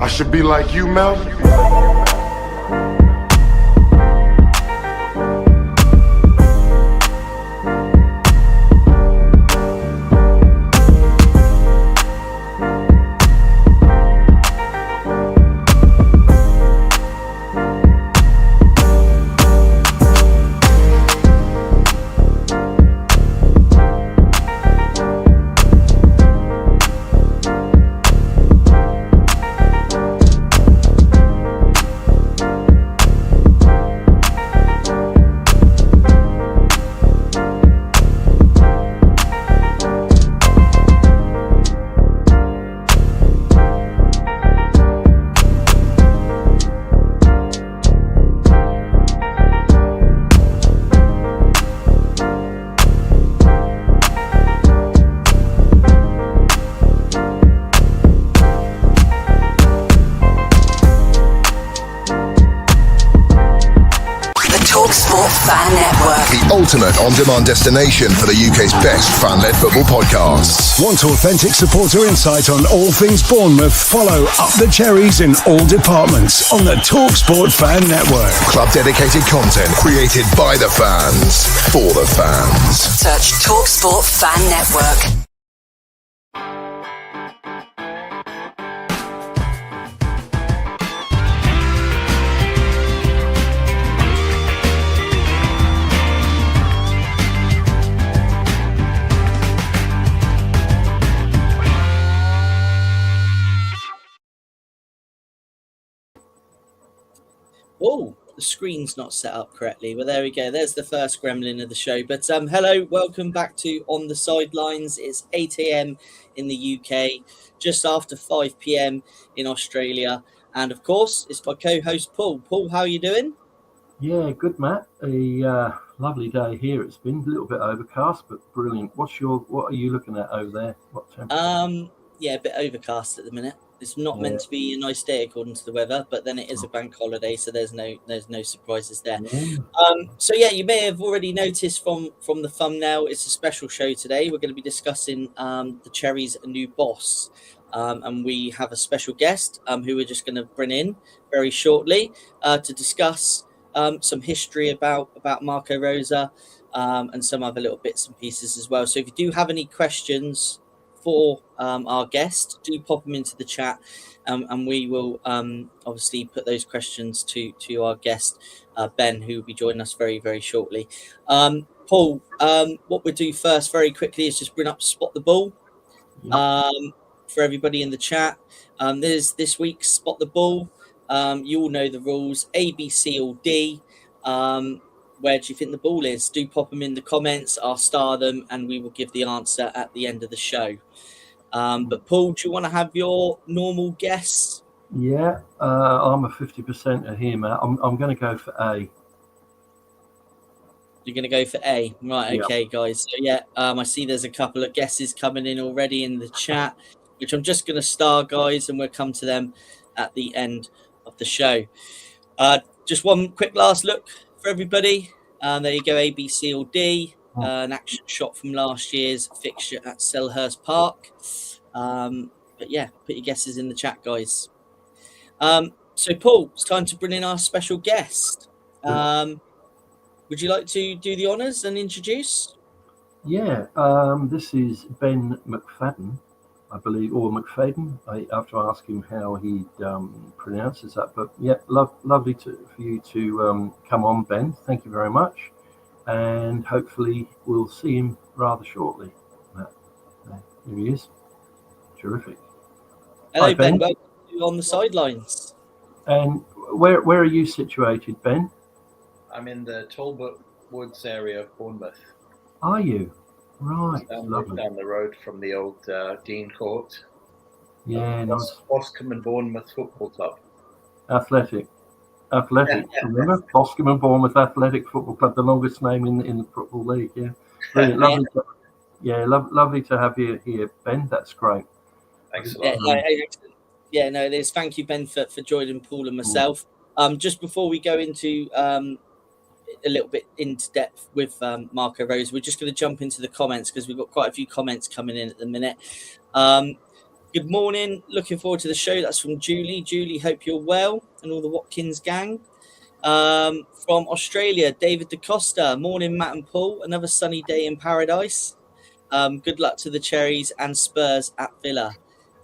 I should be like you, Melvin. Ultimate on-demand destination for the UK's best fan-led football podcasts. Want authentic supporter insight on all things Bournemouth? Follow Up the Cherries in all departments on the TalkSport Fan Network. Club-dedicated content created by the fans, for the fans. Search TalkSport Fan Network. Oh, the screen's not set up correctly. Well, there we go. There's the first gremlin of the show. But hello, welcome back to On The Sidelines. It's 8 a.m. in the UK, just after 5 p.m. in Australia. And, of course, it's my co-host, Paul. Paul, how are you doing? Yeah, good, Matt. A lovely day here. It's been a little bit overcast, but brilliant. What are you looking at over there? What temperature? Yeah, a bit overcast at the minute. It's not meant to be a nice day according to the weather, but then it is a bank holiday, so there's no surprises there. So yeah, you may have already noticed from the thumbnail, it's a special show today. We're going to be discussing the Cherries' new boss, and we have a special guest who we're just going to bring in very shortly to discuss some history about Marco Rosa and some other little bits and pieces as well. So if you do have any questions for our guest, do pop them into the chat, and we will obviously put those questions to our guest, Ben, who will be joining us very, very shortly. Paul, what we'll do first very quickly is just bring up Spot the Ball for everybody in the chat. There's this week's Spot the Ball. You all know the rules, A, B, C, or D. Where do you think the ball is? Do pop them in the comments. I'll star them, and we will give the answer at the end of the show. But Paul, do you want to have your normal guess? Yeah, I'm a 50% here, Matt. I'm going to go for A. You're going to go for A, right? Okay, guys. So yeah, I see there's a couple of guesses coming in already in the chat, which I'm just going to star, guys, and we'll come to them at the end of the show. Just one quick last look for everybody. There you go, A, B, C, or D. An action shot from last year's fixture at Selhurst Park. But yeah, put your guesses in the chat, guys. So Paul, it's time to bring in our special guest. Would you like to do the honours and introduce? Yeah, this is Ben McFadyean, I believe, or McFadyean. I have to ask him how he pronounces that. But yeah, lovely for you to come on, Ben. Thank you very much. And hopefully we'll see him rather shortly. Here he is. Terrific. Hello, Hi, Ben. Welcome to On The Sidelines. And where are you situated, Ben? I'm in the Talbot Woods area of Bournemouth. Are you? Right. Down the road from the old Dean Court. Yeah, nice. Boscombe and Bournemouth Football Club. Athletic. Remember? Boscombe and Bournemouth Athletic Football Club, the longest name in the Football League. Yeah. Brilliant. Lovely to have you here, Ben. That's great. Thanks a lot. Yeah, no, it is. Thank you, Ben, for joining Paul and myself. Just before we go into a little bit into depth with Marco Rose, we're just going to jump into the comments because we've got quite a few comments coming in at the minute. Good morning. Looking forward to the show. That's from Julie. Julie, hope you're well, and all the Watkins gang. From Australia, David DaCosta. Morning, Matt and Paul. Another sunny day in paradise. Good luck to the Cherries and Spurs at Villa.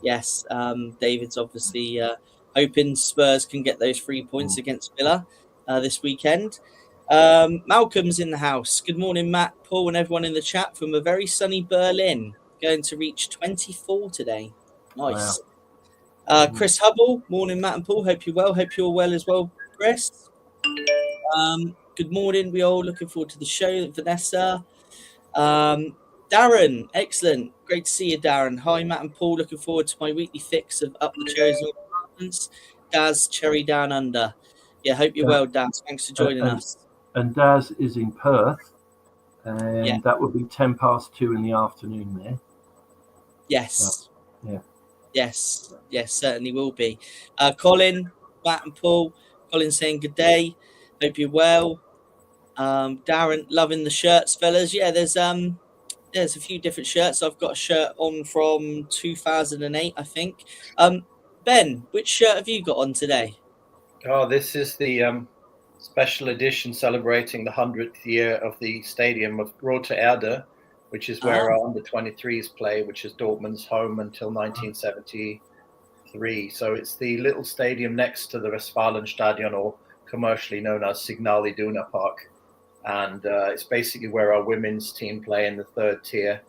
Yes, David's obviously hoping Spurs can get those 3 points against Villa this weekend. Malcolm's in the house. Good morning, Matt, Paul, and everyone in the chat from a very sunny Berlin. Going to reach 24 today. Nice. Wow. Chris Hubble. Morning, Matt and Paul. Hope you're well. Hope you're well as well, Chris. Good morning. We're all looking forward to the show. Vanessa. Darren, excellent. Great to see you, Darren. Hi, Matt and Paul. Looking forward to my weekly fix of Up the Cherries and Apartments. Daz, Cherry Down Under. Yeah, hope you're well, Daz. Thanks for joining us. And Daz is in Perth, and that would be 2:10 in the afternoon there. Yes. Yeah. Yes, certainly will be. Colin, Matt and Paul. Colin saying good day. Hope you're well. Darren, loving the shirts, fellas. Yeah, there's a few different shirts. I've got a shirt on from 2008, I think. Ben, which shirt have you got on today? Oh, this is the special edition celebrating the 100th year of the stadium of Rote Erde, which is where our under-23s play, which is Dortmund's home until 1973. So it's the little stadium next to the Westfalenstadion, or commercially known as Signal Iduna Park. And it's basically where our women's team play in the third tier.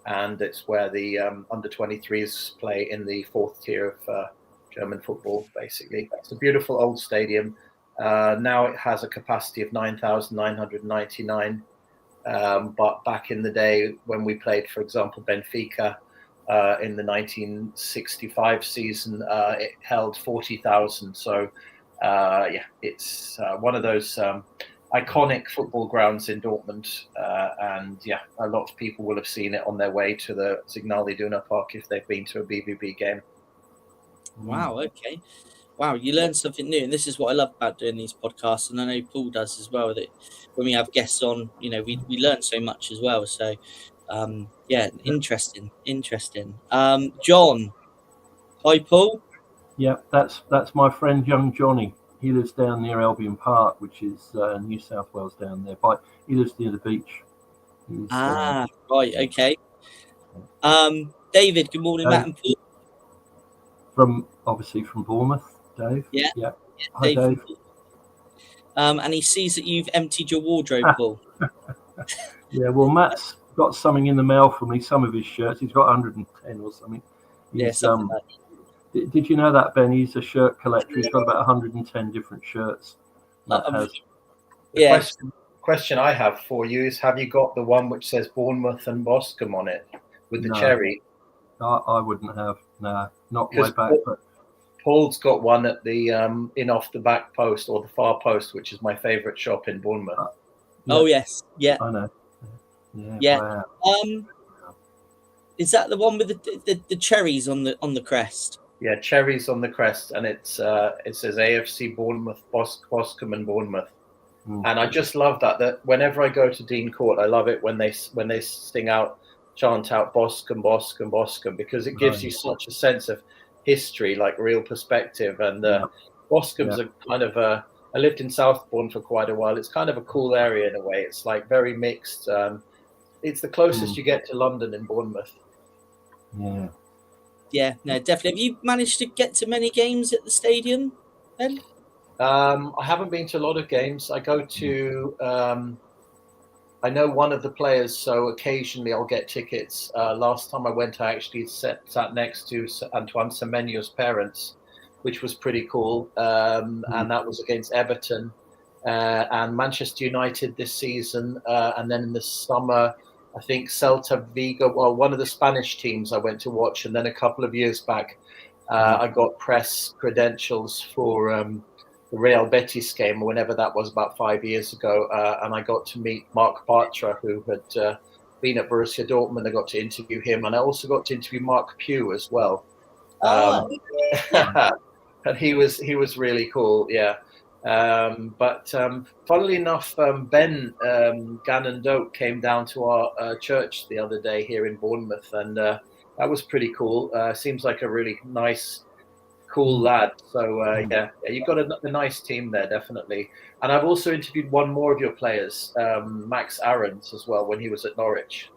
And it's where the under-23s play in the fourth tier of German football, basically. It's a beautiful old stadium. Now it has a capacity of 9,999. But back in the day when we played, for example, Benfica in the 1965 season, it held 40,000. So, it's one of those iconic football grounds in Dortmund. And a lot of people will have seen it on their way to the Signal Iduna Park if they've been to a BVB game. Wow, okay. Wow, you learn something new. And this is what I love about doing these podcasts. And I know Paul does as well, that when we have guests on, we learn so much as well. So, interesting. John. Hi, Paul. Yeah, that's my friend, young Johnny. He lives down near Albion Park, which is New South Wales down there. But he lives near the beach. Right, okay. David, good morning, Matt and Paul. Obviously from Bournemouth, Dave. Yeah. Hi, Dave. And he sees that you've emptied your wardrobe, Paul. Yeah, well, Matt's got something in the mail for me, some of his shirts. He's got 110 or something. Something like that. Did you know that, Ben? He's a shirt collector. He's got about 110 different shirts. Question I have for you is, have you got the one which says Bournemouth and Boscombe on it with the cherry? I wouldn't have. Nah, not way back. But Paul's got one at the in off the back post, or the far post, which is my favourite shop in Bournemouth. Oh yes, yeah. I know. Yeah. Wow. Is that the one with the cherries on the crest? Yeah, cherries on the crest, and it says AFC Bournemouth, Boscombe and Bournemouth. And I just love that whenever I go to Dean Court, I love it when they chant out Boscombe, Boscombe, Boscombe, because it gives you such a sense of history, like real perspective. And Boscombe's a kind of I lived in Southbourne for quite a while. It's kind of a cool area in a way. It's like very mixed. It's the closest you get to London in Bournemouth. Yeah, no, definitely. Have you managed to get to many games at the stadium, Ben? I haven't been to a lot of games. I go to I know one of the players, so occasionally I'll get tickets. Last time I went, I actually sat next to Antoine Semenyo's parents, which was pretty cool. And that was against Everton and Manchester United this season. And then in the summer, I think Celta Vigo, well, one of the Spanish teams I went to watch. And then a couple of years back, I got press credentials for the Real Betis game, or whenever that was, about 5 years ago, and I got to meet Mark Bartra, who had been at Borussia Dortmund. I got to interview him, and I also got to interview Mark Pugh as well. And he was really cool, yeah. But funnily enough, Ben Gannon Doak came down to our church the other day here in Bournemouth, and that was pretty cool. Seems like a really nice, cool lad. So yeah, you've got a nice team there, definitely. And I've also interviewed one more of your players, Max Aarons, as well, when he was at Norwich.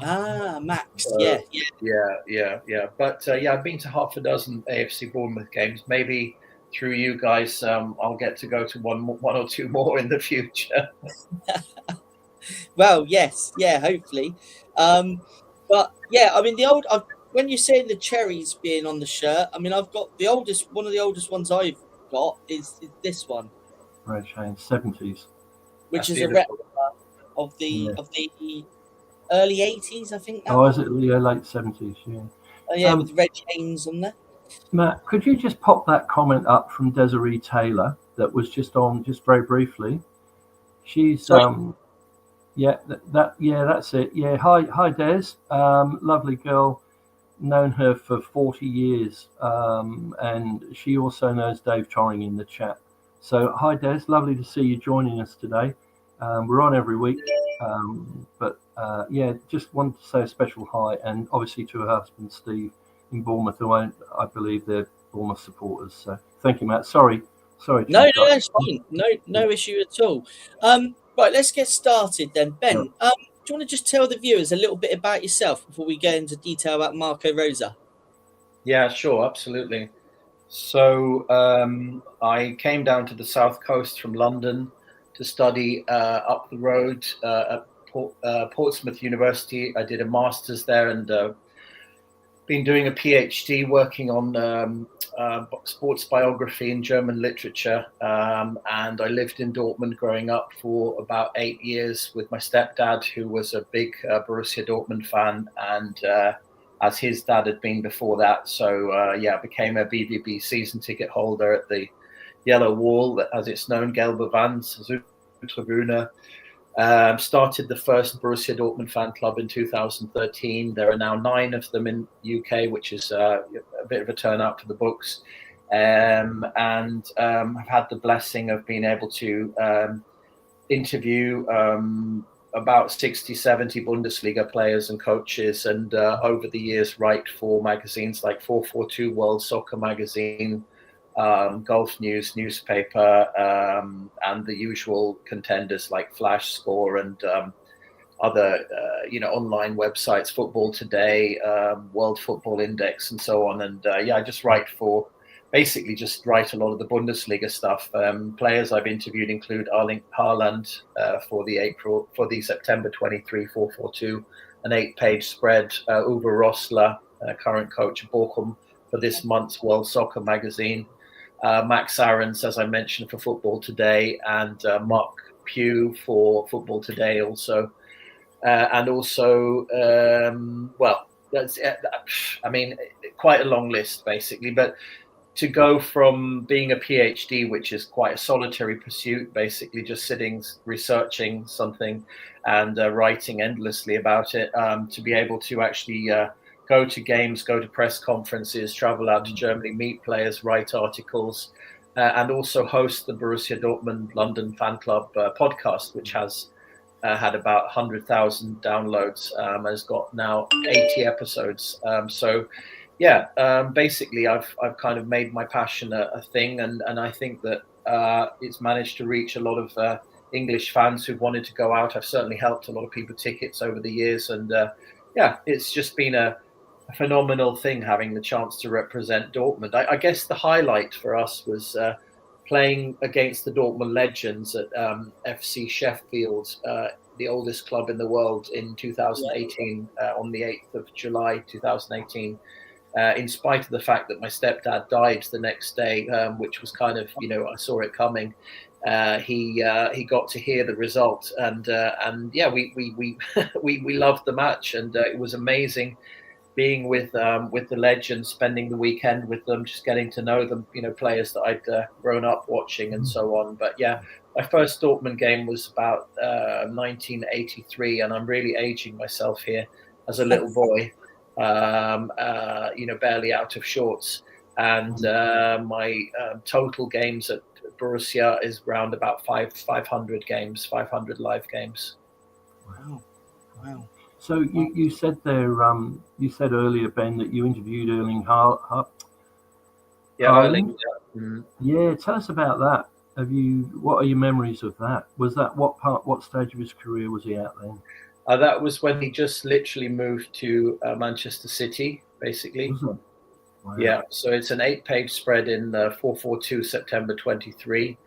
Max, So, yeah. But yeah, I've been to half a dozen AFC Bournemouth games. Maybe through you guys, I'll get to go to one or two more in the future. Well, yes, yeah, hopefully. But yeah, I mean, when you say the cherries being on the shirt, I mean, I've got one of the oldest ones I've got is this one, Red Chain 70s. which That's is a beautiful. replica of Yeah. the early 80s, I think. That Oh, one. is it the late 70s? Yeah. Oh, yeah, with red chains on there. Matt, could you just pop that comment up from Desiree Taylor that was just on, just very briefly? She's Sorry? yeah, that's it. Yeah, hi Des, lovely girl, known her for 40 years, and she also knows Dave Torring in the chat. So hi Des, lovely to see you joining us today. We're on every week, but yeah, just wanted to say a special hi, and obviously to her husband Steve in Bournemouth, who I believe they're Bournemouth supporters. So thank you, Matt. Sorry. To No, interrupt. that's fine. No issue at all. Right, let's get started then. Ben, do you want to just tell the viewers a little bit about yourself before we get into detail about Marco Rosa? Yeah, sure, absolutely. So I came down to the south coast from London to study up the road at Portsmouth University. I did a master's there and been doing a PhD working on sports biography and German literature. And I lived in Dortmund growing up for about 8 years with my stepdad, who was a big Borussia Dortmund fan, and as his dad had been before that. So yeah, became a BVB season ticket holder at the Yellow Wall, as it's known, Gelbe Wand, Südtribüne. Started the first Borussia Dortmund fan club in 2013. There are now 9 of them in UK, which is a bit of a turnout for the books. And I've had the blessing of being able to interview about 60, 70 Bundesliga players and coaches, and over the years write for magazines like 442 World Soccer Magazine, Golf News newspaper, and the usual contenders like Flashscore and other online websites, Football Today, World Football Index, and so on. And yeah, I just write a lot of the Bundesliga stuff. Players I've interviewed include Erling Haaland for the September 23 442, an 8-page spread. Uwe Rosler, current coach of Bochum, for this month's World Soccer Magazine. Max Aarons, as I mentioned, for Football Today, and Mark Pugh for Football Today also. And also, well, that's, I mean, quite a long list basically, but to go from being a PhD, which is quite a solitary pursuit, basically just sitting, researching something and writing endlessly about it, to be able to actually go to games, go to press conferences, travel out to Germany, meet players, write articles, and also host the Borussia Dortmund London Fan Club podcast, which has had about 100,000 downloads, has got now 80 episodes. So yeah, basically I've kind of made my passion a thing, and I think that it's managed to reach a lot of English fans who wanted to go out. I've certainly helped a lot of people tickets over the years, and yeah, it's just been a phenomenal thing having the chance to represent Dortmund. I guess the highlight for us was playing against the Dortmund legends at FC Sheffield, the oldest club in the world, in 2018, on the 8th of July 2018. In spite of the fact that my stepdad died the next day, which was kind of, I saw it coming. He got to hear the result, and yeah, we we loved the match, and it was amazing being with the legends, spending the weekend with them, just getting to know them, players that I'd grown up watching and so on. But yeah, my first Dortmund game was about 1983, and I'm really aging myself here, as a little boy, barely out of shorts. And my total games at Borussia is around about 500 games, 500 live games. Wow. So you said there, you said earlier, Ben, that you interviewed Erling Haaland. Erling. Yeah, tell us about that. What are your memories of that? Was that what stage of his career was he at then? That was when he just literally moved to Manchester City, basically. Was it? Wow. Yeah, so it's an 8-page spread in 442 September 23.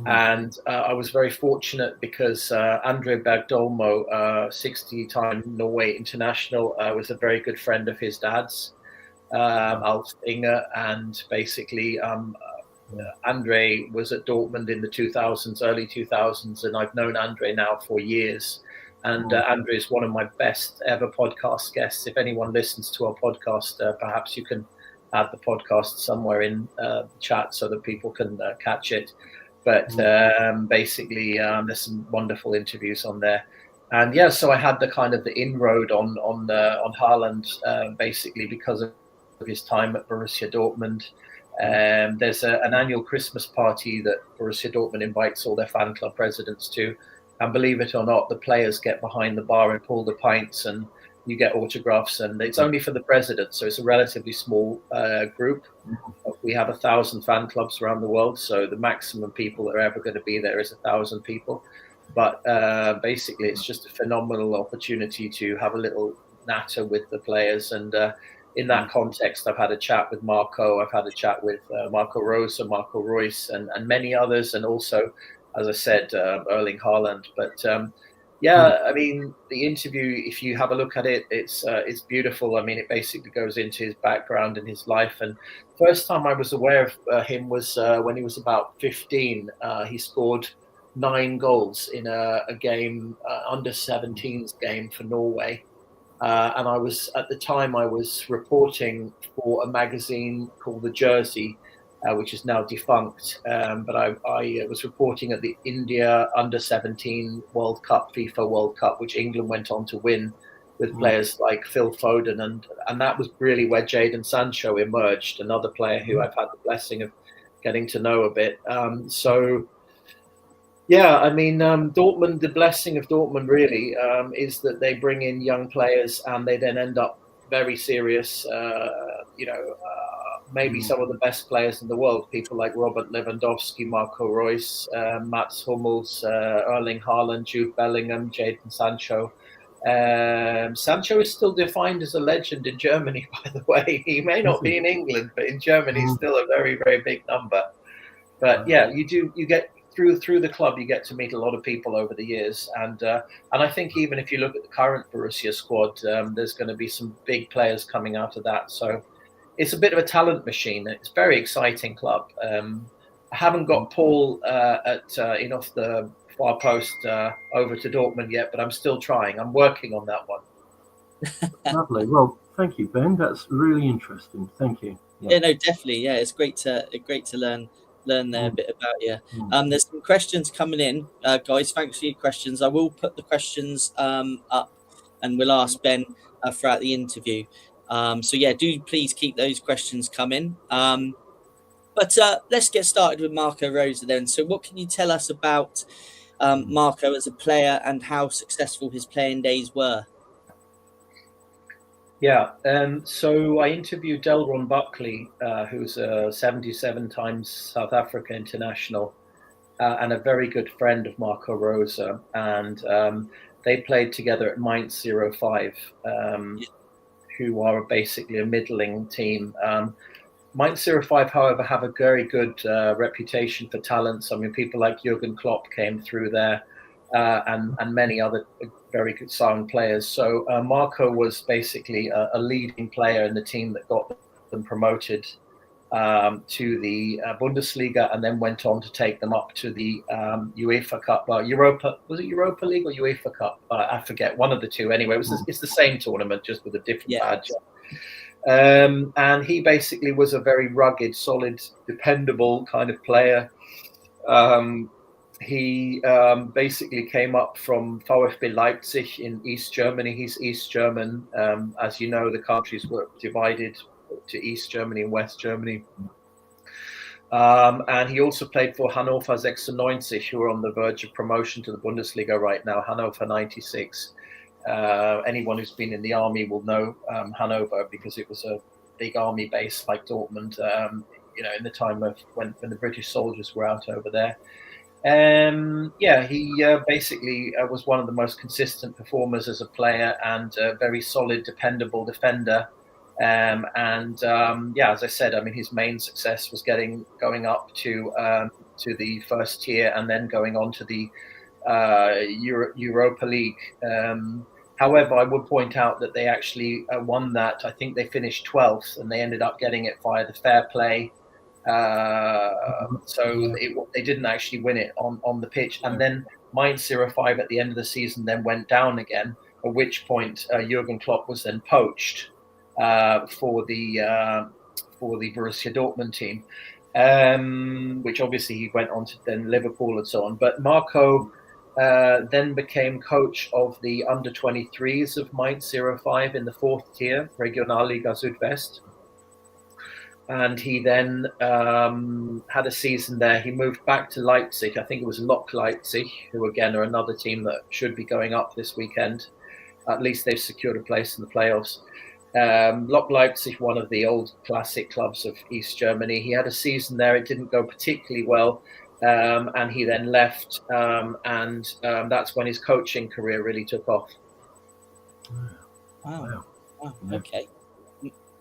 And I was very fortunate because Andre Bergdolmo, 60-time Norway international, was a very good friend of his dad's, Alf Inge. And basically, Andre was at Dortmund in the 2000s, early 2000s, and I've known Andre now for years. And Andre is one of my best ever podcast guests. If anyone listens to our podcast, perhaps you can add the podcast somewhere in the chat so that people can catch it. But basically, there's some wonderful interviews on there, and yeah. So I had the kind of the inroad on Haaland, basically because of his time at Borussia Dortmund. There's an annual Christmas party that Borussia Dortmund invites all their fan club presidents to, and believe it or not, the players get behind the bar and pull the pints, and you get autographs, and it's only for the president, so it's a relatively small group. We have 1,000 fan clubs around the world, so the maximum people that are ever going to be there is 1,000 people. But basically, it's just a phenomenal opportunity to have a little natter with the players. And in that context, I've had a chat with Marco, I've had a chat with Marco Rose and Marco Reus and many others, and also, as I said, Erling Haaland. But yeah, I mean, the interview, if you have a look at it, it's beautiful. I mean, it basically goes into his background and his life. And first time I was aware of him was when he was about 15. He scored 9 goals in a game, under 17s game for Norway. And I was, at the time, I was reporting for a magazine called The Jersey, which is now defunct. But I was reporting at the India Under-17 World Cup, FIFA World Cup, which England went on to win with players like Phil Foden. And that was really where Jadon Sancho emerged, another player who I've had the blessing of getting to know a bit. Yeah, I mean, Dortmund, the blessing of Dortmund really is that they bring in young players and they then end up very serious, maybe some of the best players in the world, people like Robert Lewandowski, Marco Reus, Mats Hummels, Erling Haaland, Jude Bellingham, Jadon Sancho. Sancho is still defined as a legend in Germany, by the way. He may not be in England, but in Germany, he's still a very, very big number. But yeah, you get through the club, you get to meet a lot of people over the years. And I think even if you look at the current Borussia squad, there's going to be some big players coming out of that. So it's a bit of a talent machine. It's a very exciting club. I haven't got Paul in off the far post over to Dortmund yet, but I'm still trying. I'm working on that one. Lovely. Well, thank you, Ben. That's really interesting. Thank you. Yeah, no, definitely. Yeah, it's great to learn there a bit about you. There's some questions coming in, guys. Thanks for your questions. I will put the questions up, and we'll ask Ben throughout the interview. So yeah, do please keep those questions coming. But let's get started with Marco Rose then. So what can you tell us about Marco as a player and how successful his playing days were? Yeah, so I interviewed Delron Buckley, who's a 77 times South Africa international and a very good friend of Marco Rose. And they played together at Mainz 05, who are basically a middling team. Mainz 05, however, have a very good reputation for talents. I mean, people like Jurgen Klopp came through there and many other very good sound players. So Marco was basically a leading player in the team that got them promoted to the Bundesliga, and then went on to take them up to the UEFA Cup, Europa. Was it Europa League or UEFA Cup? I forget, one of the two. Anyway, it's the same tournament, just with a different badge. And he basically was a very rugged, solid, dependable kind of player. He basically came up from VfB Leipzig in East Germany. He's East German. As you know, the countries were divided to East Germany and West Germany. And he also played for Hannover 96, who are on the verge of promotion to the Bundesliga right now, Hannover 96. Anyone who's been in the army will know Hanover, because it was a big army base like Dortmund, in the time of when the British soldiers were out over there. He basically was one of the most consistent performers as a player, and a very solid, dependable defender. As I said, I mean, his main success was going up to the first tier, and then going on to the Europa League. However, I would point out that they actually won that. I think they finished 12th, and they ended up getting it via the fair play. They didn't actually win it on the pitch. And then Mainz 05 at the end of the season then went down again, at which point Jurgen Klopp was then poached for the Borussia Dortmund team, which obviously he went on to then Liverpool and so on. But Marco then became coach of the under-23s of Mainz 05 in the 4th tier, Regionalliga Südwest. And he then had a season there. He moved back to Leipzig. I think it was Lok Leipzig, who again are another team that should be going up this weekend. At least they've secured a place in the playoffs. Lok Leipzig, one of the old classic clubs of East Germany. He had a season there. It didn't go particularly well. And he then left. That's when his coaching career really took off. Wow. Okay.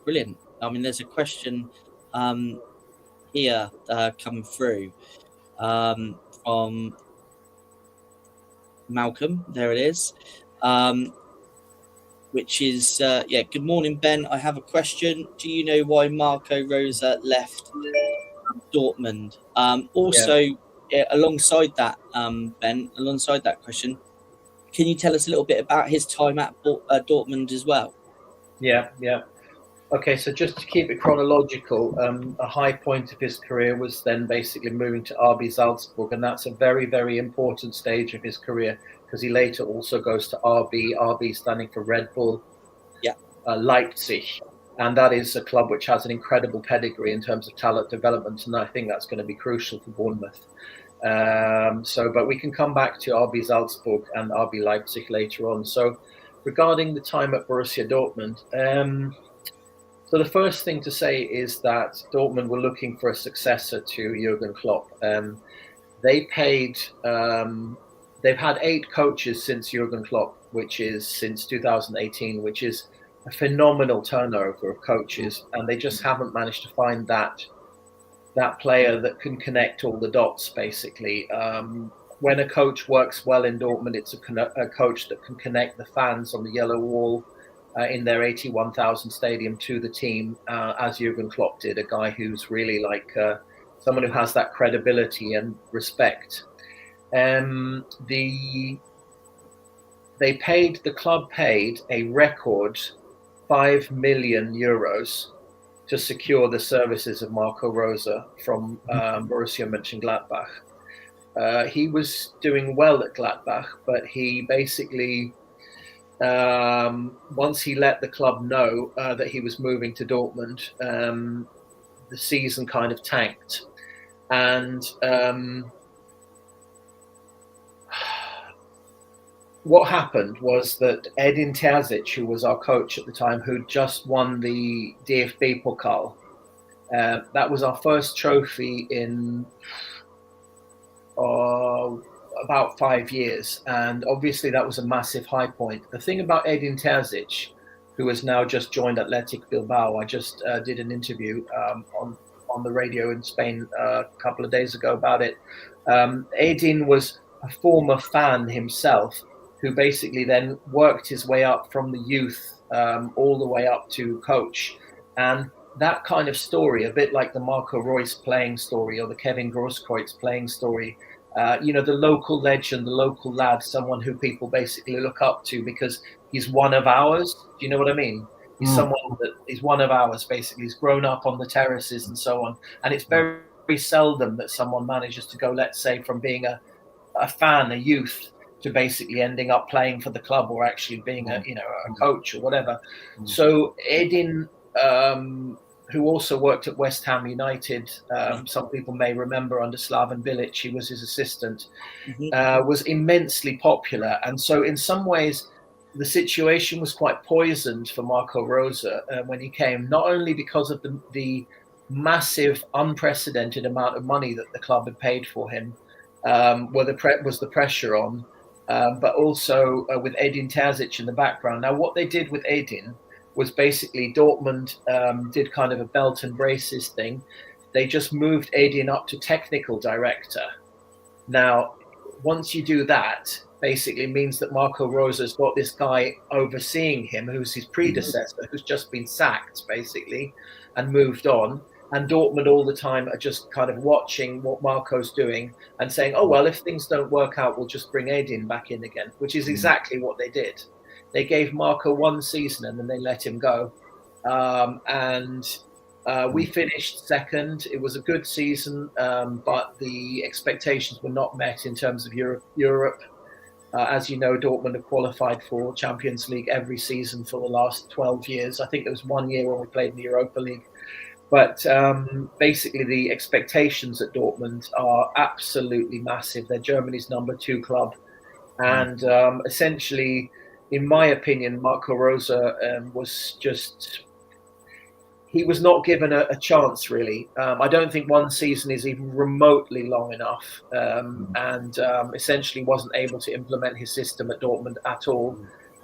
Brilliant. I mean, there's a question here coming through from Malcolm. There it is. Which is, good morning, Ben. I have a question. Do you know why Marco Rose left Dortmund? Alongside that, Ben, alongside that question, can you tell us a little bit about his time at Dortmund as well? Yeah. Okay, so just to keep it chronological, a high point of his career was then basically moving to RB Salzburg, and that's a very, very important stage of his career, because he later also goes to RB standing for Red Bull Leipzig, and that is a club which has an incredible pedigree in terms of talent development, and I think that's going to be crucial for Bournemouth. But we can come back to RB Salzburg and RB Leipzig later on. So regarding the time at Borussia Dortmund, so the first thing to say is that Dortmund were looking for a successor to Jurgen Klopp. They've had 8 coaches since Jurgen Klopp, which is since 2018, which is a phenomenal turnover of coaches, and they just haven't managed to find that player that can connect all the dots, basically. When a coach works well in Dortmund, it's a coach that can connect the fans on the yellow wall in their 81,000 stadium to the team, as Jurgen Klopp did, a guy who's really like someone who has that credibility and respect. The club paid a record 5 million euros to secure the services of Marco Rose from Borussia Mönchengladbach. He was doing well at Gladbach, but he basically, once he let the club know that he was moving to Dortmund, the season kind of tanked. And what happened was that Edin Terzic, who was our coach at the time, who'd just won the DFB Pokal, that was our first trophy in about 5 years. And obviously that was a massive high point. The thing about Edin Terzic, who has now just joined Athletic Bilbao, I just did an interview on the radio in Spain a couple of days ago about it. Edin was a former fan himself, who basically then worked his way up from the youth all the way up to coach. And that kind of story, a bit like the Marco Reus playing story or the Kevin Grosskreutz playing story, the local legend, the local lad, someone who people basically look up to because he's one of ours. Do you know what I mean? He's someone that is one of ours, basically. He's grown up on the terraces and so on. And it's very, very seldom that someone manages to go, let's say, from being a fan, a youth, to basically ending up playing for the club or actually being a coach or whatever. So Edin, who also worked at West Ham United, some people may remember under Slaven Bilic, he was his assistant, was immensely popular. And so in some ways, the situation was quite poisoned for Marco Rose when he came, not only because of the massive, unprecedented amount of money that the club had paid for him, was the pressure on, but also with Edin Terzic in the background. Now, what they did with Edin was basically Dortmund did kind of a belt and braces thing. They just moved Edin up to technical director. Now, once you do that, basically means that Marco Rose has got this guy overseeing him, who's his predecessor, who's just been sacked, basically, and moved on. And Dortmund all the time are just kind of watching what Marco's doing and saying, oh, well, if things don't work out, we'll just bring Edin back in again, which is exactly what they did. They gave Marco one season and then they let him go. We finished second. It was a good season, but the expectations were not met in terms of Europe. As you know, Dortmund have qualified for Champions League every season for the last 12 years. I think there was 1 year when we played in the Europa League. But basically, the expectations at Dortmund are absolutely massive. They're Germany's number 2 club. And essentially, in my opinion, Marco Rose he was not given a chance, really. I don't think one season is even remotely long enough, and essentially wasn't able to implement his system at Dortmund at all.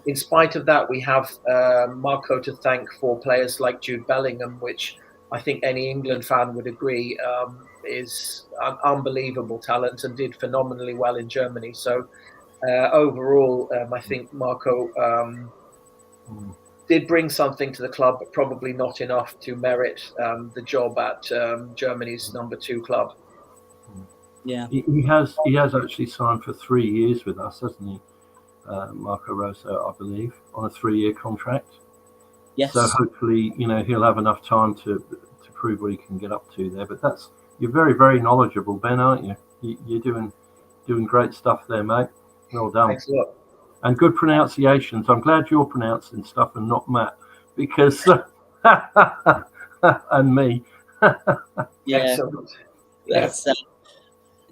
In spite of that, we have Marco to thank for players like Jude Bellingham, which I think any England fan would agree is an unbelievable talent and did phenomenally well in Germany. So overall, I think Marco did bring something to the club, but probably not enough to merit the job at Germany's number 2 club. Yeah, he has actually signed for 3 years with us, hasn't he, Marco Rose? I believe on a 3-year contract. yes. So hopefully, he'll have enough time to prove what he can get up to there. But you're very, very knowledgeable, Ben, aren't you? You're doing great stuff there, mate. Well done. Thanks a lot. And good pronunciations. I'm glad you're pronouncing stuff and not Matt, because and me. Yeah, Excellent. that's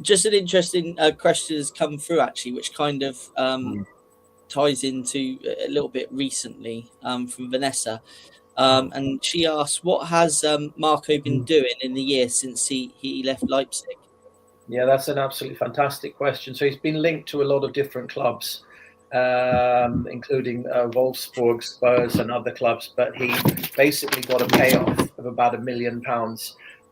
just an interesting question has come through actually, which kind of ties into a little bit recently from Vanessa. And she asked, what has Marco been doing in the year since he left Leipzig? Yeah, that's an absolutely fantastic question. So he's been linked to a lot of different clubs, including Wolfsburg, Spurs and other clubs, but he basically got a payoff of about £1 million.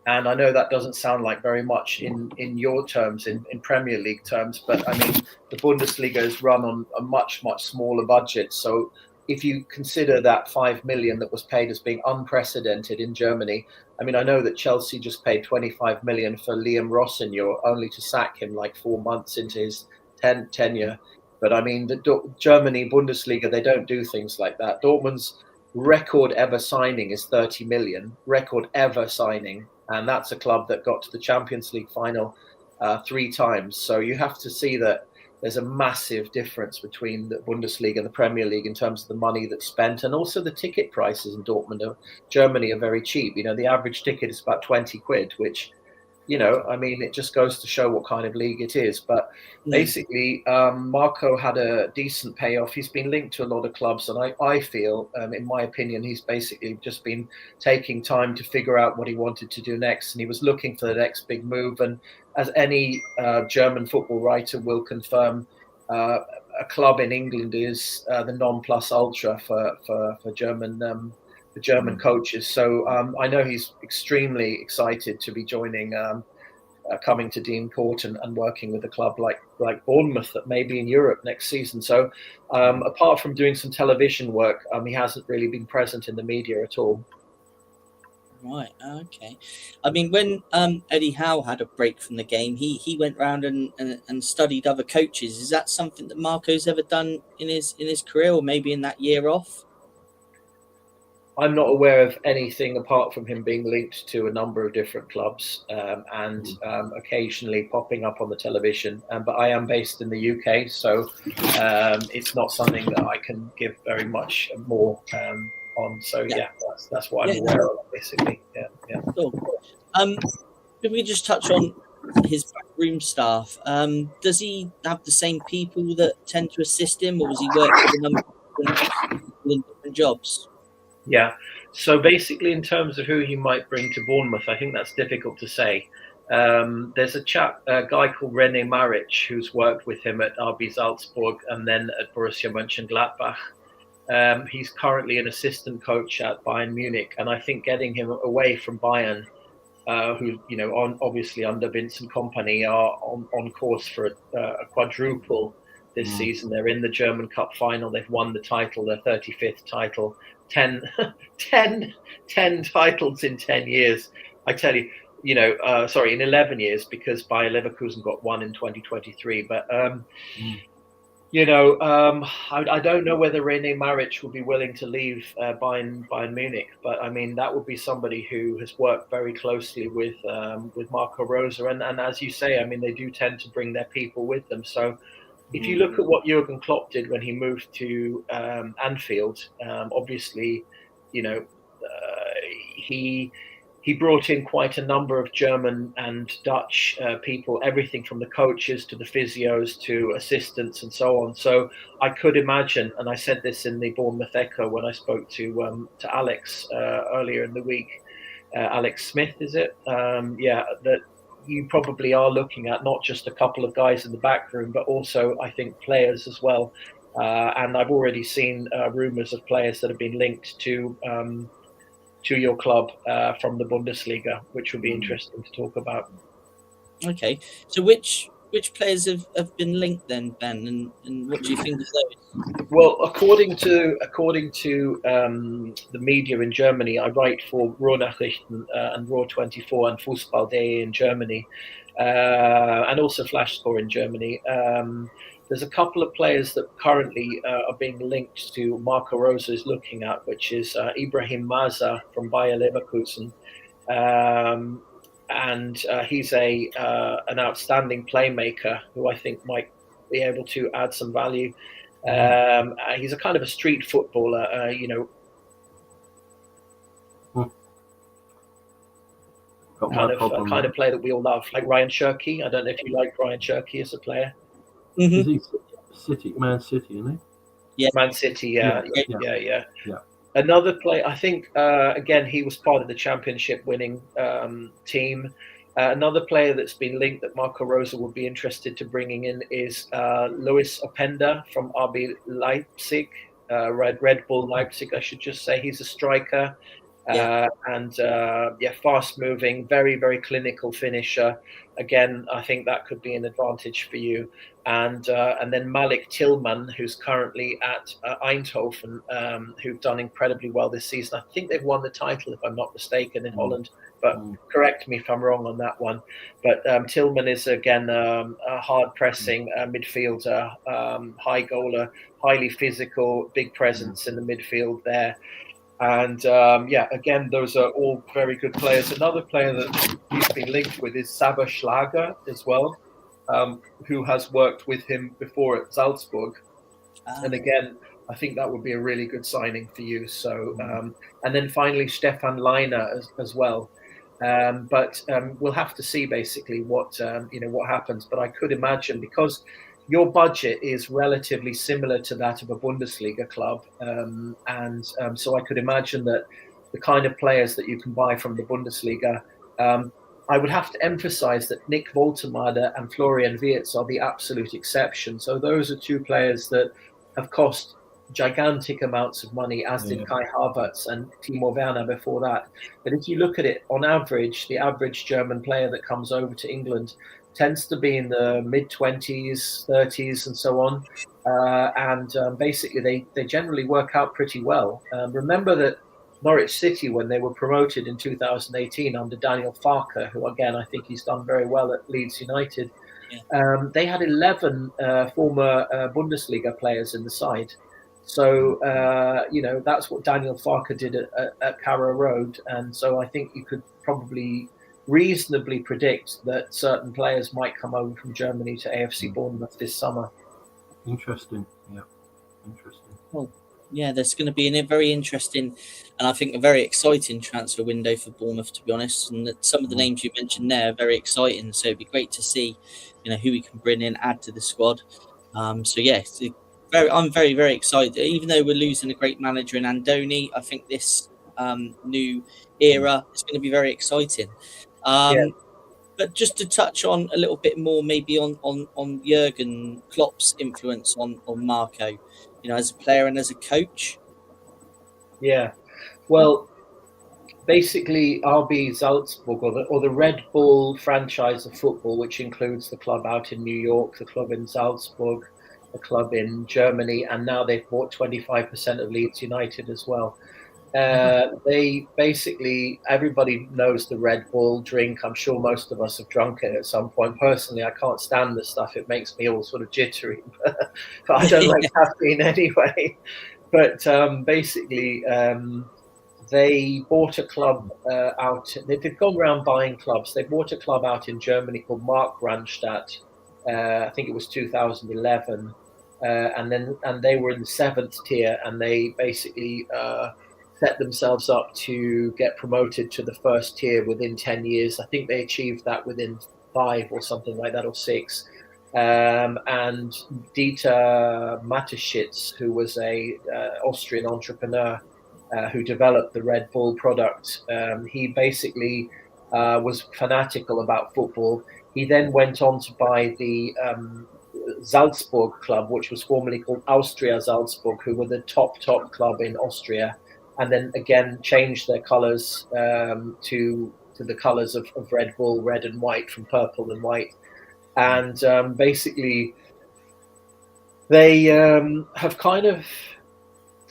And I know that doesn't sound like very much in your terms, in Premier League terms, but I mean, the Bundesliga is run on a much, much smaller budget. So if you consider that 5 million that was paid as being unprecedented in Germany, I mean, I know that Chelsea just paid 25 million for Liam Rossignol, only to sack him like 4 months into his tenure. But I mean, the Germany Bundesliga, they don't do things like that. Dortmund's record ever signing is 30 million, record ever signing. And that's a club that got to the Champions League final 3 times. So you have to see that there's a massive difference between the Bundesliga and the Premier League in terms of the money that's spent, and also the ticket prices in Germany are very cheap. The average ticket is about 20 quid, which, I mean, it just goes to show what kind of league it is. But basically, Marco had a decent payoff. He's been linked to a lot of clubs, and I feel, in my opinion, he's basically just been taking time to figure out what he wanted to do next, and he was looking for the next big move. And as any German football writer will confirm, a club in England is the non plus ultra for German coaches. So I know he's extremely excited to be joining, coming to Dean Court and working with a club like Bournemouth that may be in Europe next season. So apart from doing some television work, he hasn't really been present in the media at all. Right. Okay. I mean, when Eddie Howe had a break from the game, he went round and studied other coaches. Is that something that Marco's ever done in his career, or maybe in that year off? I'm not aware of anything apart from him being linked to a number of different clubs and occasionally popping up on the television. But I am based in the UK, so it's not something that I can give very much more on. So that's what I'm aware of, basically. Yeah. Cool. Can we just touch on his backroom staff? Does he have the same people that tend to assist him, or was he working with a number of different jobs. Yeah. So basically, in terms of who he might bring to Bournemouth, I think that's difficult to say. There's a guy called René Maric, who's worked with him at RB Salzburg and then at Borussia Mönchengladbach. He's currently an assistant coach at Bayern Munich, and I think getting him away from Bayern, who obviously under Vincent Kompany are on course for a quadruple this season. They're in the German Cup final. They've won the title, their 35th title. 10 titles in 10 years. I tell you, in 11 years, because Bayer Leverkusen got one in 2023. But I don't know whether René Maric will be willing to leave Bayern Munich, but I mean that would be somebody who has worked very closely with Marco Rose, and as you say, I mean they do tend to bring their people with them. So if you look at what Jurgen Klopp did when he moved to Anfield, obviously, he brought in quite a number of German and Dutch people, everything from the coaches to the physios to assistants and so on. So I could imagine, and I said this in the Bournemouth Echo when I spoke to Alex earlier in the week, Alex Smith, is it? That you probably are looking at not just a couple of guys in the back room, but also I think players as well. And I've already seen rumours of players that have been linked to your club from the Bundesliga, which will be interesting to talk about. Okay, so which players have been linked then, Ben, and what do you think of those? Well, according to the media in Germany, I write for Ruhrnachrichten and Ruhr24 and Fußball.de in Germany, and also Flashscore in Germany. There's a couple of players that currently are being linked to Marco Rose is looking at, which is Ibrahim Maza from Bayer Leverkusen. And he's an outstanding playmaker who I think might be able to add some value. He's a kind of a street footballer, kind of player that we all love, like Ryan Cherky. I don't know if you like Ryan Cherky as a player. Is he Man City, isn't he? Yeah, Man City. Yeah. Another player, I think. Again, he was part of the championship-winning team. Another player that's been linked that Marco Rose would be interested to bringing in is Luis Openda from RB Leipzig, Red Bull Leipzig, I should just say. He's a striker. Fast-moving, very, very clinical finisher. Again, I think that could be an advantage for you. And then Malik Tillman, who's currently at Eindhoven, who've done incredibly well this season. I think they've won the title, if I'm not mistaken, in Holland. But correct me if I'm wrong on that one. But Tillman is, again, a hard-pressing midfielder, high goaler, highly physical, big presence in the midfield there. And again, those are all very good players. Another player that he's been linked with is Saba Schlager as well, who has worked with him before at Salzburg. And again, I think that would be a really good signing for you. So, and then finally, Stefan Leiner as well. But we'll have to see basically what happens. But I could imagine, because your budget is relatively similar to that of a Bundesliga club. So I could imagine that the kind of players that you can buy from the Bundesliga, I would have to emphasize that Nick Woltemade and Florian Wirtz are the absolute exception. So those are two players that have cost gigantic amounts of money, as did Kai Havertz and Timo Werner before that. But if you look at it on average, the average German player that comes over to England tends to be in the mid-20s, 30s, and so on. Basically, they generally work out pretty well. Remember that Norwich City, when they were promoted in 2018 under Daniel Farke, who, again, I think he's done very well at Leeds United, they had 11 former Bundesliga players in the side. So, that's what Daniel Farke did at Carrow Road. And so I think you could probably reasonably predict that certain players might come over from Germany to AFC Bournemouth this summer. Interesting. Yeah. Interesting. Well, yeah, there's going to be a very interesting and I think a very exciting transfer window for Bournemouth, to be honest. And that some of the names you mentioned there are very exciting. So it'd be great to see, who we can bring in, add to the squad. I'm very, very excited. Even though we're losing a great manager in Andoni, I think this new era is going to be very exciting. But just to touch on a little bit more, maybe on Jurgen Klopp's influence on Marco, as a player and as a coach. Yeah, well, basically RB Salzburg, or the Red Bull franchise of football, which includes the club out in New York, the club in Salzburg, the club in Germany, and now they've bought 25% of Leeds United as well. They basically, everybody knows the Red Bull drink. I'm sure most of us have drunk it at some point. Personally, I can't stand the stuff. It makes me all sort of jittery. But I don't like caffeine anyway. But basically, they bought a club out. They've gone around buying clubs. They bought a club out in Germany called Markranstadt. I think it was 2011. And they were in the 7th tier, and they basically set themselves up to get promoted to the 1st tier within 10 years. I think they achieved that within 5 or something like that, or 6. And Dieter Mateschitz, who was a Austrian entrepreneur who developed the Red Bull product, he basically was fanatical about football. He then went on to buy the Salzburg club, which was formerly called Austria Salzburg, who were the top club in Austria, and then again changed their colours to the colours of Red Bull, red and white, from purple and white. And basically they have kind of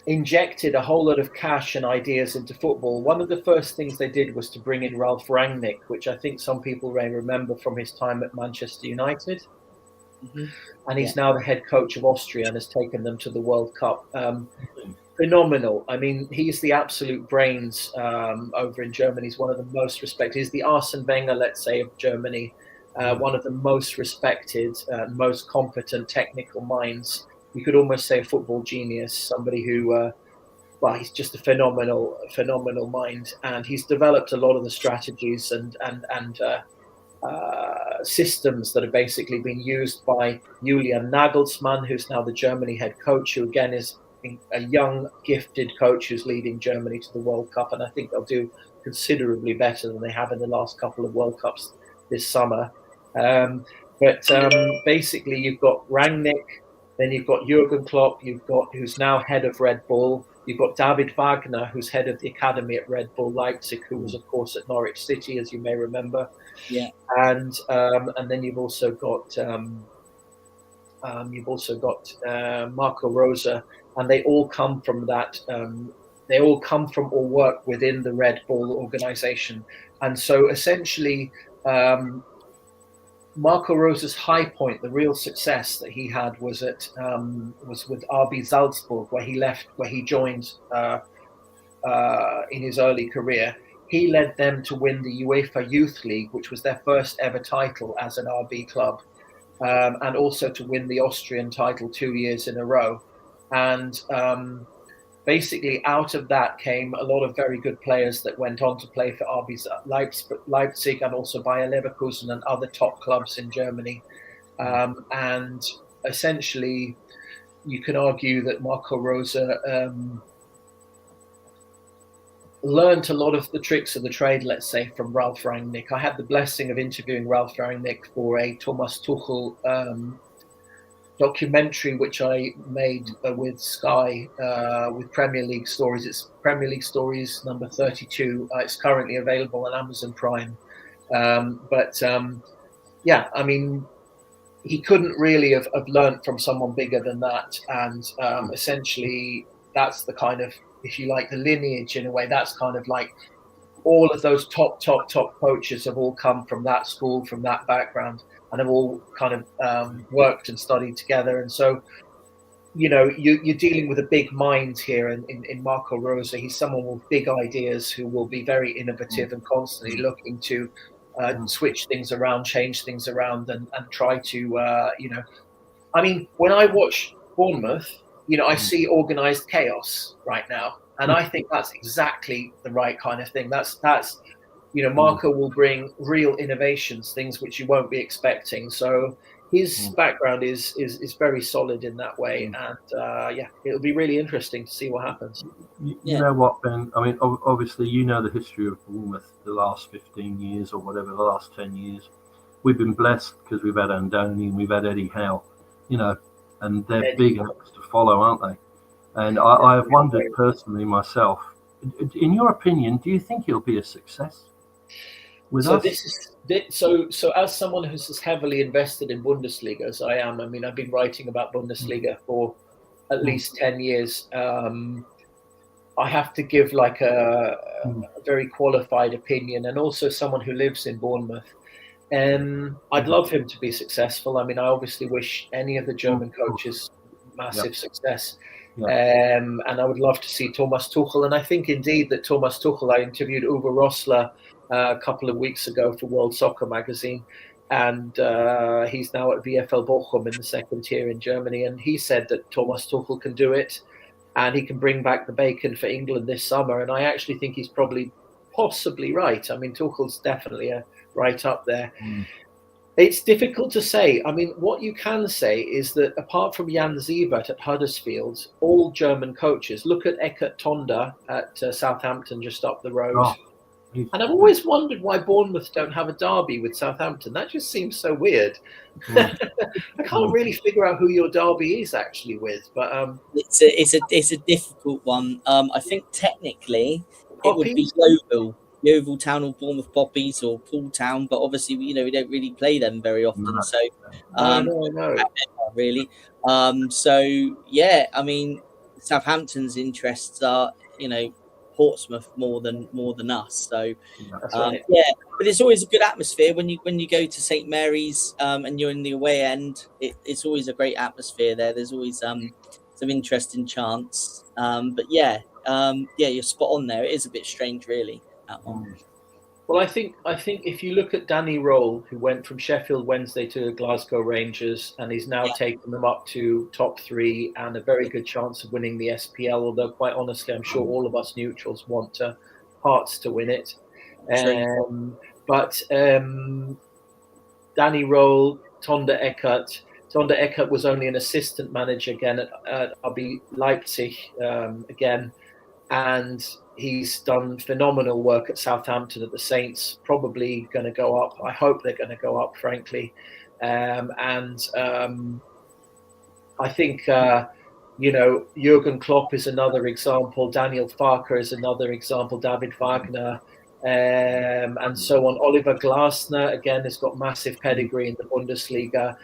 injected a whole lot of cash and ideas into football. One of the first things they did was to bring in Ralf Rangnick, which I think some people may remember from his time at Manchester United. Mm-hmm. And he's now the head coach of Austria and has taken them to the World Cup. Phenomenal. I mean, he's the absolute brains over in Germany. He's one of the most respected. He's the Arsene Wenger, let's say, of Germany. One of the most respected, most competent technical minds. You could almost say a football genius, somebody who, he's just a phenomenal mind. And he's developed a lot of the strategies and systems that have basically been used by Julian Nagelsmann, who's now the Germany head coach, who again is a young, gifted coach who's leading Germany to the World Cup. And I think they'll do considerably better than they have in the last couple of World Cups this summer. But basically, you've got Rangnick, then you've got Jurgen Klopp, who's now head of Red Bull. You've got David Wagner, who's head of the academy at Red Bull Leipzig, who was, of course, at Norwich City, as you may remember. Yeah. And then you've also got Marco Rosa, and they all come from that. They all come from or work within the Red Bull organization, and so essentially, Marco Rosa's high point, the real success that he had, was with RB Salzburg, where he joined in his early career. He led them to win the UEFA Youth League, which was their first ever title as an RB club, and also to win the Austrian title 2 years in a row. And basically, out of that came a lot of very good players that went on to play for RB Leipzig and also Bayer Leverkusen and other top clubs in Germany. And essentially, you can argue that Marco Rosa learned a lot of the tricks of the trade, let's say, from Ralf Rangnick. I had the blessing of interviewing Ralf Rangnick for a Thomas Tuchel documentary which I made with Sky, with Premier League Stories. It's Premier League Stories number 32. It's currently available on Amazon Prime. Yeah, I mean, he couldn't really have learned from someone bigger than that. And essentially, that's the kind of, if you like, the lineage in a way. That's kind of like all of those top coaches have all come from that school, from that background, and have all kind of worked and studied together. And so, you know, you're dealing with a big mind here in Marco Rosa. He's someone with big ideas who will be very innovative and constantly looking to switch things around, change things around, and try to, you know, I mean, when I watch Bournemouth, you know, I see organized chaos right now. And I think that's exactly the right kind of thing. That's you know, Marco will bring real innovations, things which you won't be expecting. So his background is very solid in that way, and it'll be really interesting to see what happens. You know what, Ben? I mean, obviously, you know the history of Bournemouth the last 15 years or whatever, the last 10 years. We've been blessed because we've had Andoni and we've had Eddie Howe, and they're big acts to follow, aren't they? And I have wondered personally myself, in your opinion, do you think he'll be a success with us? So as someone who's as heavily invested in Bundesliga as I am, I mean, I've been writing about Bundesliga for at least 10 years. I have to give like a very qualified opinion, and also someone who lives in Bournemouth. I'd love him to be successful. I mean, I obviously wish any of the German coaches massive success. And I would love to see Thomas Tuchel. And I think indeed that Thomas Tuchel, I interviewed Uwe Rosler a couple of weeks ago for World Soccer Magazine. And he's now at VfL Bochum in the second tier in Germany. And he said that Thomas Tuchel can do it and he can bring back the bacon for England this summer. And I actually think he's possibly right. I mean, Tuchel's definitely right up there. It's difficult to say. I mean, what you can say is that apart from Jan Siebert at Huddersfield, all German coaches, look at Eckert Tonda at Southampton just up the road. And I've always wondered why Bournemouth don't have a derby with Southampton. That just seems so weird. I can't really figure out who your derby is actually with, but it's a difficult one. I think technically it would be Yeovil Town or Bournemouth Poppies or Poole Town, but obviously we don't really play them very often. No. Really. So yeah, I mean, Southampton's interests are Portsmouth more than us. So but it's always a good atmosphere when you go to St Mary's and you're in the away end. It's always a great atmosphere there. There's always some interesting chants. But you're spot on there. It is a bit strange, really. Well, I think if you look at Danny Roll, who went from Sheffield Wednesday to Glasgow Rangers, and he's now taken them up to top 3 and a very good chance of winning the SPL. Although, quite honestly, I'm sure all of us neutrals want Hearts to win it. But Danny Roll, Tonda Eckert. Tonda Eckert was only an assistant manager again at RB Leipzig again, and he's done phenomenal work at Southampton at the Saints, probably going to go up. I hope they're going to go up, frankly. I think, Jurgen Klopp is another example. Daniel Farke is another example. David Wagner, and so on. Oliver Glasner, again, has got massive pedigree in the Bundesliga.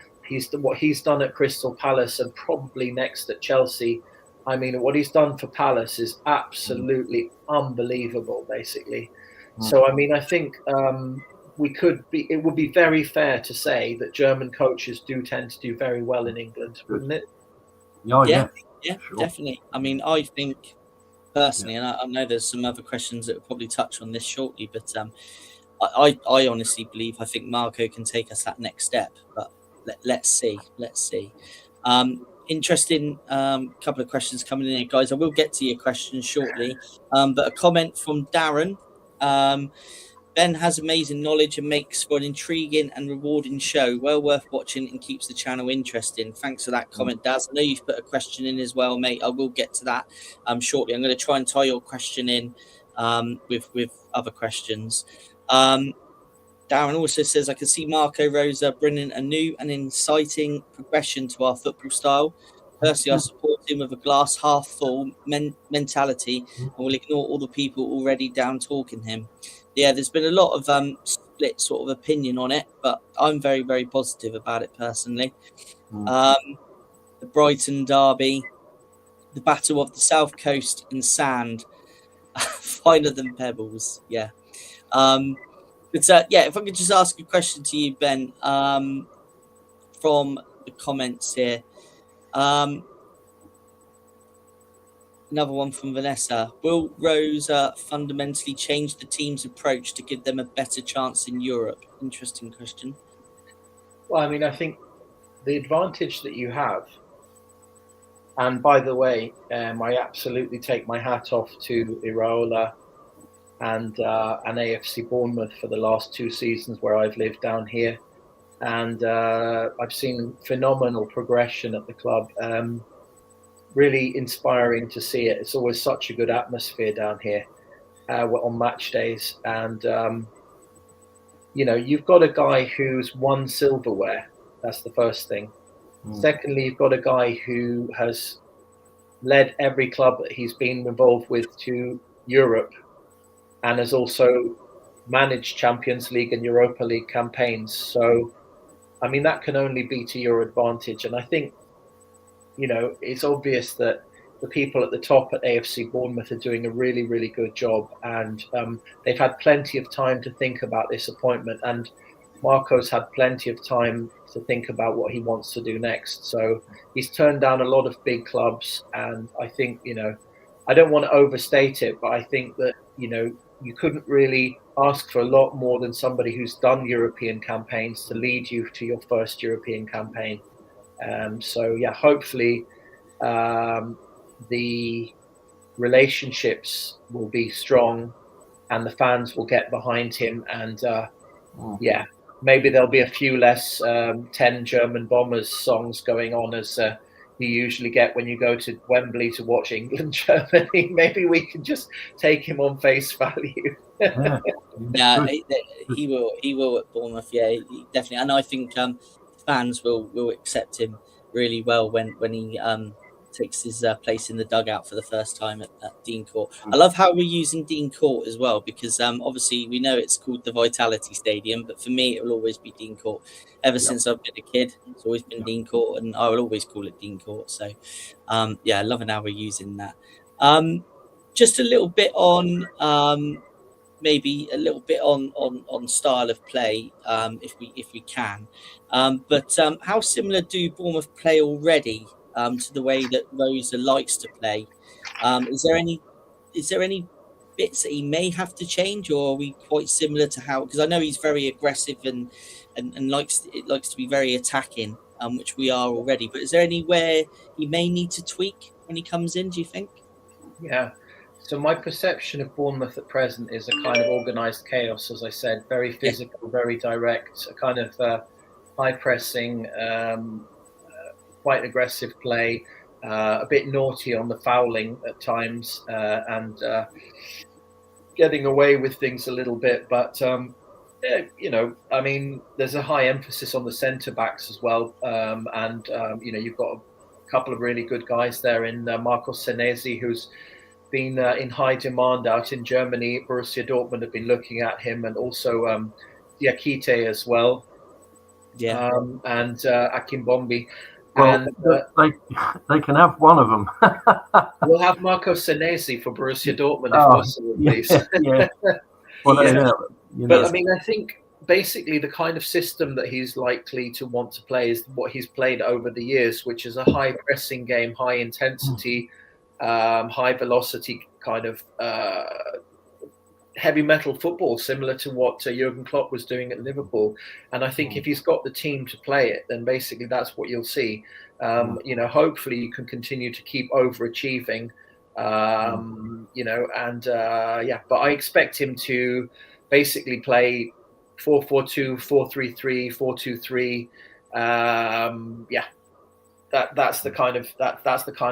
What he's done at Crystal Palace and probably next at Chelsea. I mean, what he's done for Palace is absolutely unbelievable, basically. So, I mean, I think it would be very fair to say that German coaches do tend to do very well in England, wouldn't it? Yeah, sure. Definitely. I mean, I think personally, and I know there's some other questions that will probably touch on this shortly, but I honestly believe, I think Marco can take us that next step, but let's see. Interesting couple of questions coming in here, guys. I will get to your questions shortly, but a comment from Darren. Ben has amazing knowledge and makes for an intriguing and rewarding show, well worth watching and keeps the channel interesting. Thanks for that comment, Daz. I know you've put a question in as well, mate. I will get to that shortly. I'm going to try and tie your question in with other questions. Darren also says, I can see Marco Rosa bringing a new and inciting progression to our football style. Personally, I support him with a glass half full mentality and will ignore all the people already down talking him. Yeah, there's been a lot of split sort of opinion on it, but I'm very, very positive about it personally. The Brighton derby, the battle of the South Coast in sand, finer than pebbles. Yeah. But if I could just ask a question to you, Ben, from the comments here. Another one from Vanessa. Will Rosa fundamentally change the team's approach to give them a better chance in Europe? Interesting question. Well, I mean, I think the advantage that you have, and by the way, I absolutely take my hat off to Iraola and AFC Bournemouth for the last 2 seasons where I've lived down here. and I've seen phenomenal progression at the club. Really inspiring to see it. It's always such a good atmosphere down here on match days, and you've got a guy who's won silverware. That's the first thing. Secondly, you've got a guy who has led every club that he's been involved with to Europe, and has also managed Champions League and Europa League campaigns. So, I mean, that can only be to your advantage. And I think, it's obvious that the people at the top at AFC Bournemouth are doing a really, really good job. And they've had plenty of time to think about this appointment. And Marco's had plenty of time to think about what he wants to do next. So he's turned down a lot of big clubs. And I think, I don't want to overstate it, but I think that, you couldn't really ask for a lot more than somebody who's done European campaigns to lead you to your first European campaign. Hopefully the relationships will be strong and the fans will get behind him. And maybe there'll be a few less 10 German Bombers songs going on as you usually get when you go to Wembley to watch England Germany. Maybe we can just take him on face value. No, he will at Bournemouth. Yeah, definitely. And I think fans will accept him really well when he takes his place in the dugout for the first time at Dean Court. I love how we're using Dean Court as well, because obviously we know it's called the Vitality Stadium, but for me it will always be Dean Court. Ever since I've been a kid, it's always been Dean Court, and I will always call it Dean Court. So I love it how we're using that. Just a little bit on maybe a little bit on style of play, if we can. But how similar do Bournemouth play already to the way that Rosa likes to play? Is there any bits that he may have to change, or are we quite similar to how? Because I know he's very aggressive and likes to be very attacking, which we are already. But is there anywhere he may need to tweak when he comes in, do you think? Yeah. So my perception of Bournemouth at present is a kind of organised chaos, as I said, very physical, very direct, a kind of high pressing, quite aggressive play, a bit naughty on the fouling at times, and getting away with things a little bit. But, I mean, there's a high emphasis on the centre-backs as well. You've got a couple of really good guys there in Marco Senesi, who's been in high demand out in Germany. Borussia Dortmund have been looking at him, and also Diakite as well, and Akimbombi. Well, they can have one of them. We'll have Marco Senesi for Borussia Dortmund if possible, please. Yeah. Well, But I mean, I think basically the kind of system that he's likely to want to play is what he's played over the years, which is a high pressing game, high intensity, high velocity kind of heavy metal football, similar to what Jurgen Klopp was doing at Liverpool. And I think if he's got the team to play it, then basically that's what you'll see. Hopefully you can continue to keep overachieving, but I expect him to basically play 4-4-2, 4-3-3, 4-2-3. That's the kind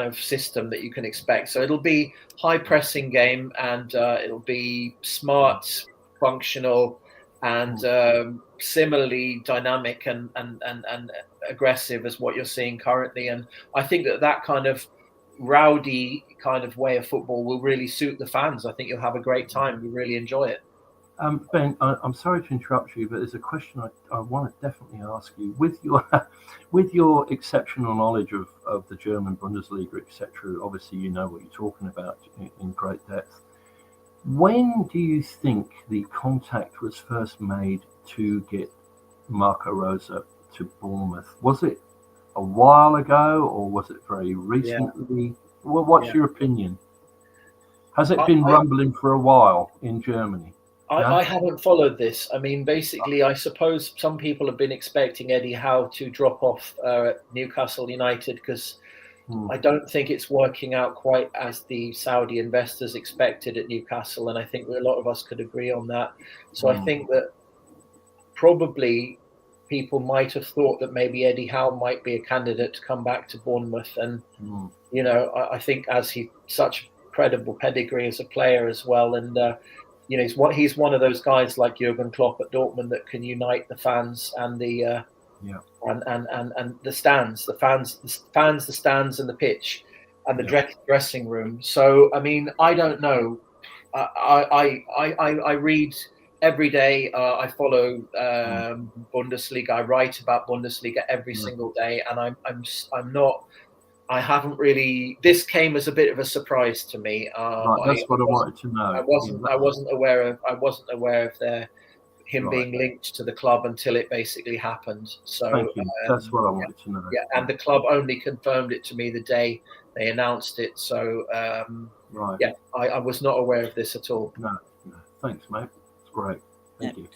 of system that you can expect. So it'll be high pressing game, and it'll be smart, functional, and similarly dynamic and aggressive as what you're seeing currently. And I think that kind of rowdy kind of way of football will really suit the fans. I think you'll have a great time. You'll really enjoy it. Ben, I'm sorry to interrupt you, but there's a question I want to definitely ask you. With your exceptional knowledge of the German Bundesliga, etc., obviously you know what you're talking about in great depth. When do you think the contact was first made to get Marco Rosa to Bournemouth? Was it a while ago, or was it very recently? Yeah. Well, what's your opinion? Has it been rumbling for a while in Germany? I haven't followed this. I mean, basically, I suppose some people have been expecting Eddie Howe to drop off Newcastle United, because I don't think it's working out quite as the Saudi investors expected at Newcastle. And I think that a lot of us could agree on that. So I think that probably people might have thought that maybe Eddie Howe might be a candidate to come back to Bournemouth. And, I think as he's such credible pedigree as a player as well. And, he's one of those guys like Jurgen Klopp at Dortmund that can unite the fans and the and the stands, the stands and the pitch and the dressing room. So, I mean, I don't know. I read every day. I follow Bundesliga. I write about Bundesliga every single day, and I'm not. I haven't really. This came as a bit of a surprise to me. That's what I wanted to know. I wasn't aware of him being linked to the club until it basically happened. So thank you. That's what I wanted to know. Yeah, and the club only confirmed it to me the day they announced it. So I was not aware of this at all. No. Thanks, mate. It's great. Thank you.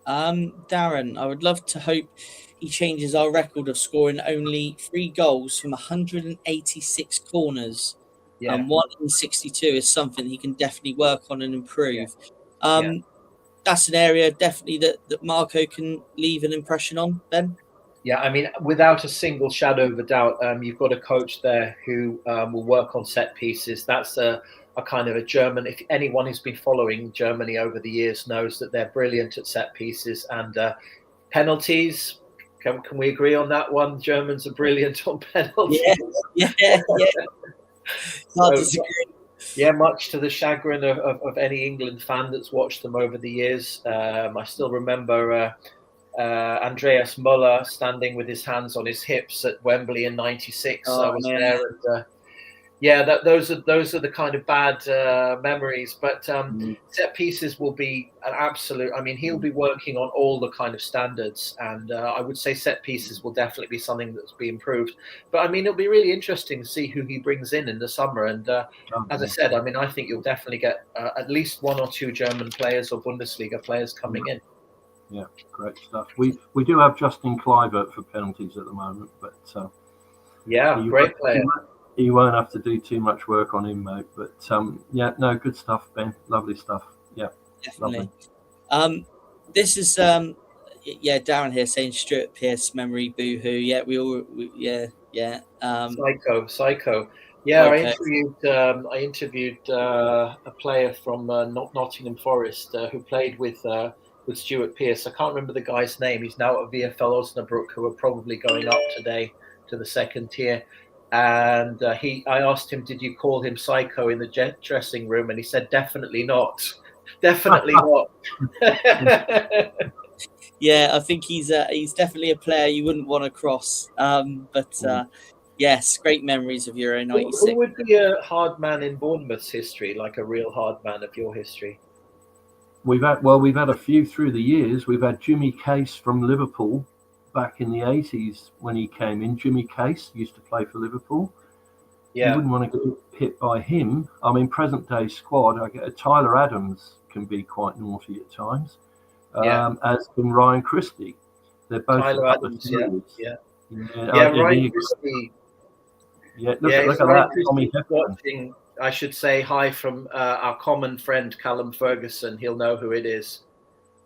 Darren, I would love to hope he changes our record of scoring only 3 goals from 186 corners. And 1 in 62 is something he can definitely work on and improve. That's an area definitely that Marco can leave an impression on, Ben. Yeah, I mean, without a single shadow of a doubt, you've got a coach there who will work on set pieces. That's a kind of a German. If anyone who's been following Germany over the years knows that they're brilliant at set pieces and penalties. Can we agree on that one? Germans are brilliant on penalties. Yeah. Hard to disagree. Yeah, much to the chagrin of any England fan that's watched them over the years. I still remember Andreas Muller standing with his hands on his hips at Wembley in '96. I was there, and those are the kind of bad memories. But set pieces will be an absolute. I mean, he'll be working on all the kind of standards, and I would say set pieces will definitely be something that's be improved. But I mean, it'll be really interesting to see who he brings in the summer. And as I said, I mean, I think you'll definitely get at least 1 or 2 German players or Bundesliga players coming in. Yeah, great stuff. We do have Justin Kluivert for penalties at the moment, but great player. You won't have to do too much work on him, mate. But good stuff, Ben. Lovely stuff. Yeah, definitely. This is Darren here saying Stuart Pearce memory boohoo. Yeah, Psycho. Yeah, I interviewed a player from Nottingham Forest who played with Stuart Pearce. I can't remember the guy's name. He's now at VfL Osnabrück, who are probably going up today to the 2nd tier. And I asked him, did you call him Psycho in the dressing room? And he said, definitely not. Definitely not. Yeah, I think he's definitely a player you wouldn't want to cross. Yes, great memories of Euro 96. Who would be a hard man in Bournemouth's history, like a real hard man of your history? We've had a few through the years. We've had Jimmy Case from Liverpool back in the 80s when he came in. Jimmy Case used to play for Liverpool. Yeah. You wouldn't want to get hit by him. I mean, present day squad, Tyler Adams can be quite naughty at times, as can Ryan Christie. They're both Tyler Adams, Ryan Christie. Yeah, look at that. Tommy watching. I should say hi from our common friend Callum Ferguson. He'll know who it is.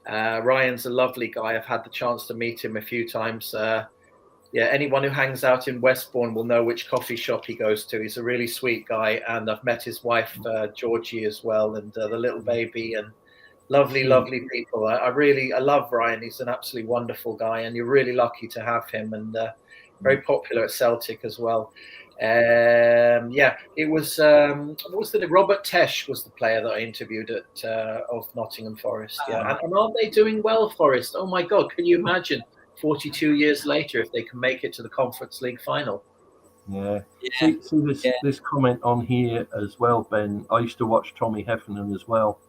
Ryan's a lovely guy. I've had the chance to meet him a few times. Anyone who hangs out in Westbourne will know which coffee shop he goes to. He's a really sweet guy, and I've met his wife Georgie as well, and the little baby, and lovely people. I love Ryan. He's an absolutely wonderful guy, and you're really lucky to have him, and very popular at Celtic as well. It was Robert Tesh was the player that I interviewed of Nottingham Forest. And aren't they doing well, Forest? Oh my God, can you imagine 42 years later if they can make it to the Conference League final? See this comment on here as well, Ben. I used to watch Tommy Heffernan as well.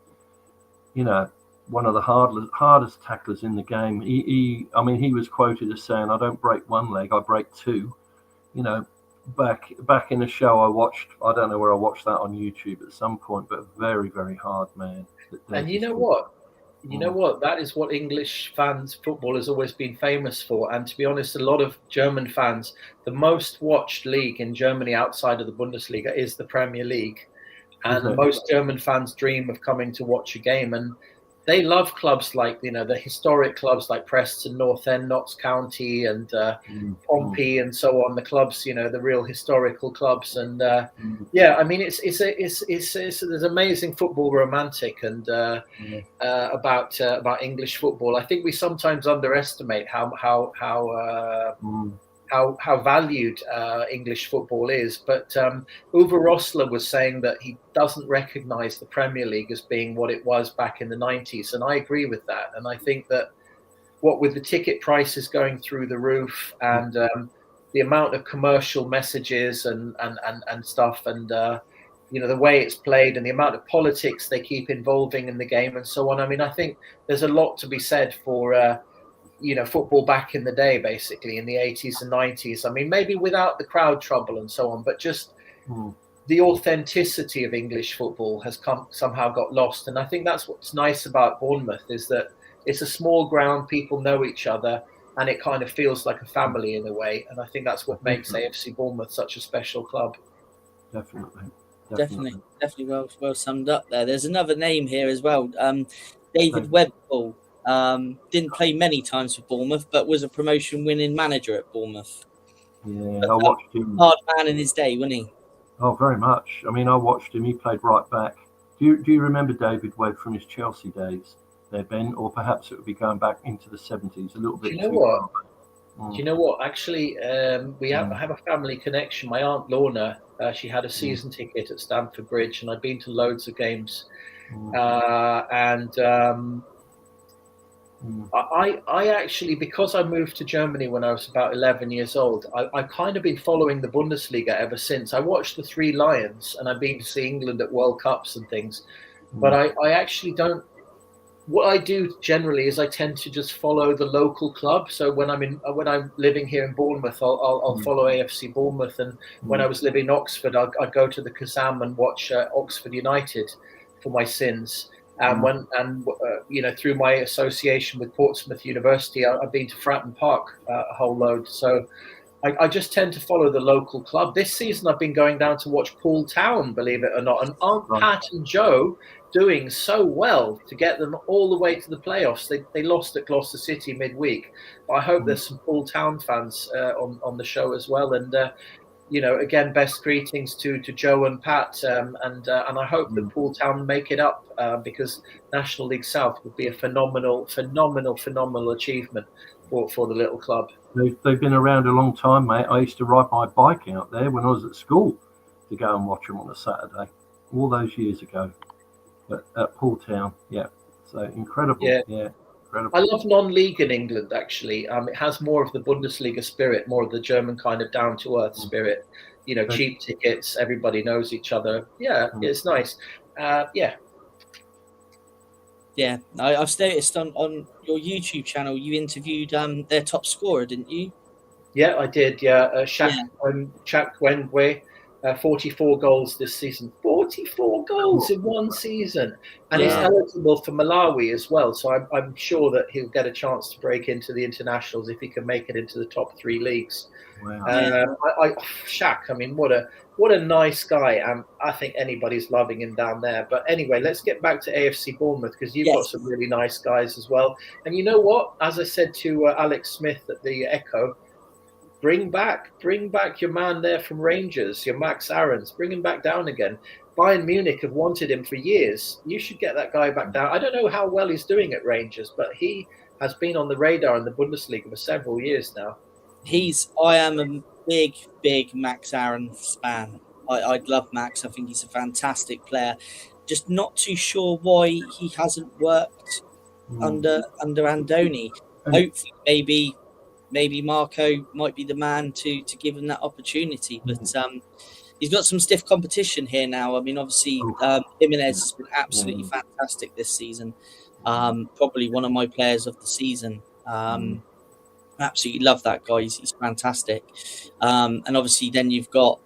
You know, one of the hardest tacklers in the game. He was quoted as saying, "I don't break one leg, I break two." You know, back in a show I watched, I don't know where I watched that on YouTube at some point, but very, very hard man. And you know what? That is what English football has always been famous for. And to be honest, a lot of German fans, the most watched league in Germany outside of the Bundesliga is the Premier League. And most German fans dream of coming to watch a game. And they love clubs like, the historic clubs like Preston North End, Notts County, and Pompey, and so on. The clubs, the real historical clubs, and I mean, there's amazing football romantic and about English football. I think we sometimes underestimate how valued English football is. But Uwe Rosler was saying that he doesn't recognise the Premier League as being what it was back in the 90s. And I agree with that. And I think that what with the ticket prices going through the roof and the amount of commercial messages and stuff and, the way it's played and the amount of politics they keep involving in the game and so on. I mean, I think there's a lot to be said for football back in the day, basically in the 80s and 90s. I mean, maybe without the crowd trouble and so on, but just the authenticity of English football has somehow got lost. And I think that's what's nice about Bournemouth, is that it's a small ground, people know each other, and it kind of feels like a family in a way. And I think that's what makes AFC Bournemouth such a special club. Definitely well summed up there. There's another name here as well, David Webber. Didn't play many times for Bournemouth, but was a promotion-winning manager at Bournemouth. Yeah, I watched him. Hard man in his day, wasn't he? Oh, very much. I mean, I watched him. He played right back. Do you remember David Webb from his Chelsea days there, Ben? Or perhaps it would be going back into the 70s, a little bit. Do you know what? Actually, I have a family connection. My Aunt Lorna, she had a season ticket at Stamford Bridge, and I've been to loads of games. I actually, because I moved to Germany when I was about 11 years old, I kind of been following the Bundesliga ever since. I watched the Three Lions, and I've been to see England at World Cups and things. But I actually don't. What I do generally is I tend to just follow the local club. So when I'm living here in Bournemouth, I'll follow AFC Bournemouth, and when I was living in Oxford, I'd go to the Kazam and watch Oxford United for my sins. Through my association with Portsmouth University, I've been to Fratton Park a whole load. So I just tend to follow the local club. This season, I've been going down to watch Poole Town, believe it or not, and Aunt Pat and Joe doing so well to get them all the way to the playoffs. They lost at Gloucester City midweek, but I hope there's some Poole Town fans on the show as well. And again, best greetings to Joe and Pat, and I hope that Poole Town make it up, because National League South would be a phenomenal achievement for the little club. They've been around a long time, mate. I used to ride my bike out there when I was at school to go and watch them on a Saturday, all those years ago, at Poole Town. Yeah, so incredible. Yeah. Incredible. I love non-league in England, actually. It has more of the Bundesliga spirit, more of the German kind of down-to-earth spirit. Cheap tickets, everybody knows each other. Yeah, it's nice. Yeah, I've noticed on your YouTube channel, you interviewed their top scorer, didn't you? Yeah, I did. Yeah, Shaq Wendwe, 44 goals this season. 44 goals in one season, and he's eligible for Malawi as well. So I'm sure that he'll get a chance to break into the internationals if he can make it into the top 3 leagues. Wow. Shaq, I mean, what a nice guy. I think anybody's loving him down there. But anyway, let's get back to AFC Bournemouth, because you've got some really nice guys as well. And you know what? As I said to Alex Smith at the Echo, bring back your man there from Rangers, your Max Aarons. Bring him back down again. Bayern Munich have wanted him for years. You should get that guy back down. I don't know how well he's doing at Rangers, but he has been on the radar in the Bundesliga for several years now. I am a big Max Aarons fan. I love Max. I think he's a fantastic player. Just not too sure why he hasn't worked under Andoni. Hopefully, maybe Marco might be the man to give him that opportunity. But he's got some stiff competition here now. I mean, obviously, Jimenez has been absolutely fantastic this season. Probably one of my players of the season. Absolutely love that guy. He's fantastic. And obviously, then you've got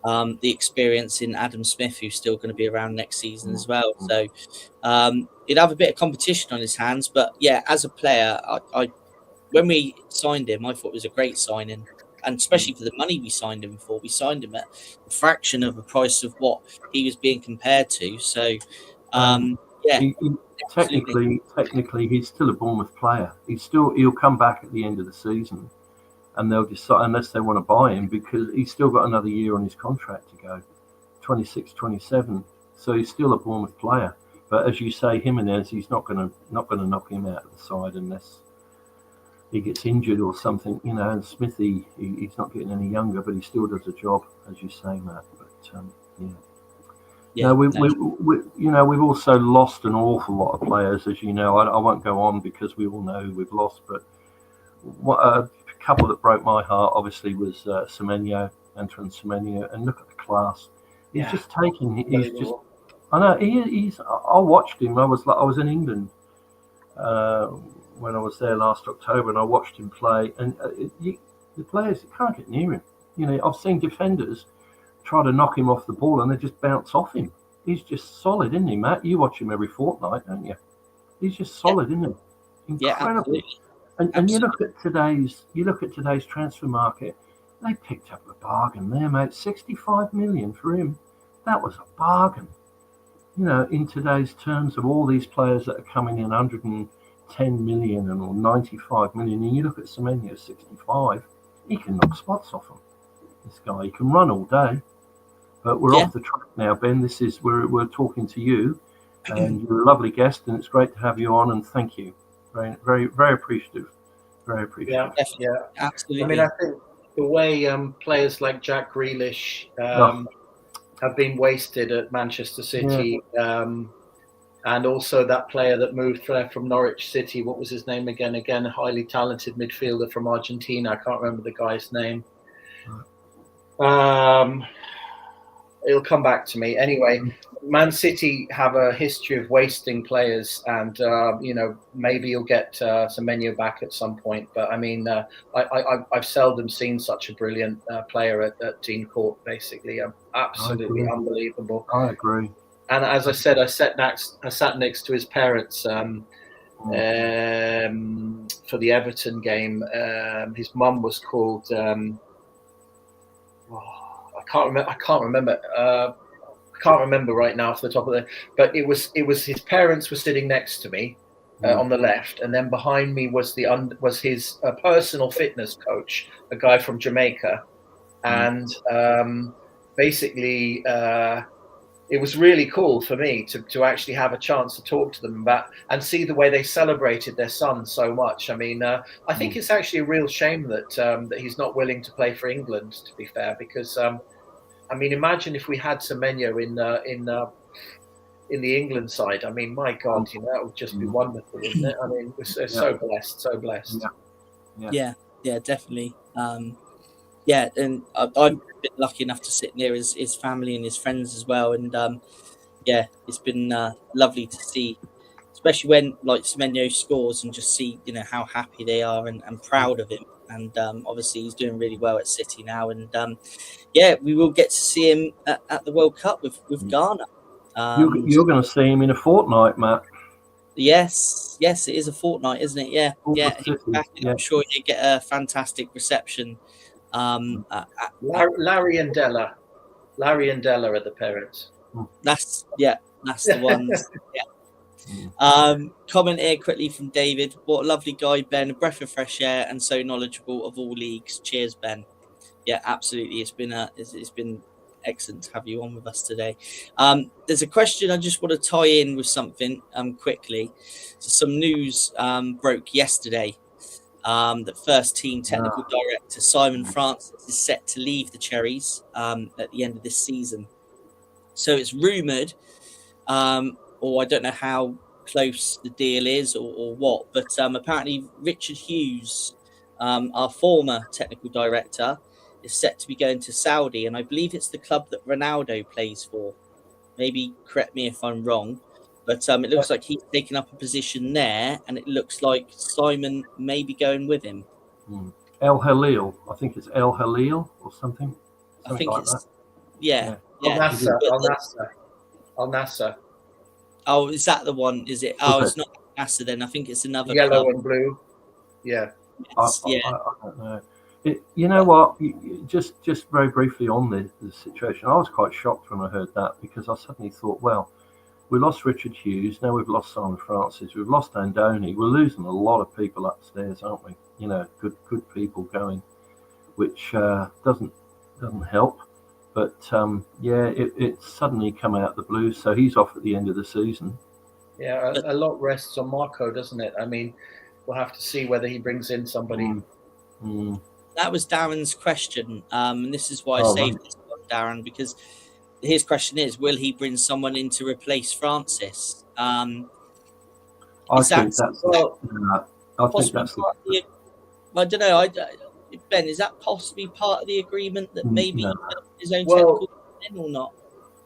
the experience in Adam Smith, who's still going to be around next season as well. So he'd have a bit of competition on his hands. But yeah, as a player, when we signed him, I thought it was a great signing. And especially for the money we signed him for. We signed him at a fraction of the price of what he was being compared to. So, Yeah, technically, he's still a Bournemouth player. He'll come back at the end of the season, and they'll decide unless they want to buy him because he's still got another year on his contract to go, 26, 27. So he's still a Bournemouth player. But as you say, Jimenez, he's not going to knock him out of the side unless he gets injured or something, And Smithy, he's not getting any younger, but he still does a job, as you say, Matt. But yeah. No, we've also lost an awful lot of players, as you know. I won't go on because we all know who we've lost, but a couple that broke my heart, obviously, was Semenyo, Antoine Semenyo, and look at the class. He's just taking. He's just. I know he's. I watched him. I was in England when I was there last October, and I watched him play. And the players can't get near him. I've seen defenders try to knock him off the ball and they just bounce off him. He's just solid, isn't he, Matt? You watch him every fortnight, don't you? He's just solid, isn't he? Incredible. Yeah, and you look at today's transfer market, they picked up a bargain there, mate. 65 million for him. That was a bargain. In today's terms of all these players that are coming in 110 million or 95 million, and you look at Semenyo, 65, he can knock spots off him. This guy, he can run all day. But we're off the track now, Ben. We're talking to you, and you're a lovely guest, and it's great to have you on. And thank you, very, very, very appreciative. Very appreciative. Yeah, absolutely. I mean, I think the way players like Jack Grealish have been wasted at Manchester City, and also that player that moved from Norwich City. What was his name again? Again, a highly talented midfielder from Argentina. I can't remember the guy's name. It'll come back to me. Anyway, Man City have a history of wasting players, and maybe you'll get Semenyo back at some point. But I mean, I've seldom seen such a brilliant player at Dean Court. Basically, absolutely unbelievable. I agree. And as I said, I sat next to his parents for the Everton game. His mum was called. I can't remember right now off the top of but it was his parents were sitting next to me on the left, and then behind me was his personal fitness coach, a guy from Jamaica, and basically it was really cool for me to actually have a chance to talk to them about and see the way they celebrated their son so much. I mean, I think it's actually a real shame that he's not willing to play for England, to be fair, because I mean, imagine if we had Semenyo in the England side. I mean, my God, that would just be wonderful, wouldn't it? I mean, we're so blessed. Yeah, definitely. And I've been lucky enough to sit near his family and his friends as well. And it's been lovely to see, especially when like Semenyo scores and just see how happy they are and proud of him. And obviously he's doing really well at City now. And we will get to see him at the World Cup with Ghana. You're going to see him in a fortnight, Matt. Yes, it is a fortnight, isn't it? Yeah. I'm sure you get a fantastic reception. Larry and Della are the parents. That's the ones. Comment here quickly from David. What a lovely guy, Ben. A breath of fresh air and so knowledgeable of all leagues. Cheers, Ben. Yeah, absolutely. It's been excellent to have you on with us today. There's a question I just want to tie in with something quickly. So some news broke yesterday that first team technical director Simon Francis is set to leave the Cherries at the end of this season. So it's rumoured, or I don't know how close the deal is or what, but apparently Richard Hughes, our former technical director, is set to be going to Saudi, and I believe it's the club that Ronaldo plays for. Maybe correct me if I'm wrong, but it looks like he's taken up a position there, and it looks like Simon may be going with him. El Halil, I think it's El Halil or something. I think like it's that. Al Nassr. Oh, is that the one? Is it? Oh, it's not Al Nassr then. I think it's another yellow club. And blue. Yeah. I don't know. You know what? Just very briefly on the situation, I was quite shocked when I heard that, because I suddenly thought, well, We lost Richard Hughes. Now we've lost Simon Francis. We've lost Andoni. We're losing a lot of people upstairs, aren't we? You know, good people going, which doesn't help. But it's suddenly come out of the blue. So he's off at the end of the season. Yeah, a lot rests on Marco, doesn't it? I mean, we'll have to see whether he brings in somebody. That was Darren's question, and this is why I saved this one, Darren, because his question is: will he bring someone in to replace Francis? I think that's I don't know. Ben, is that possibly part of the agreement that maybe his own technical in or not?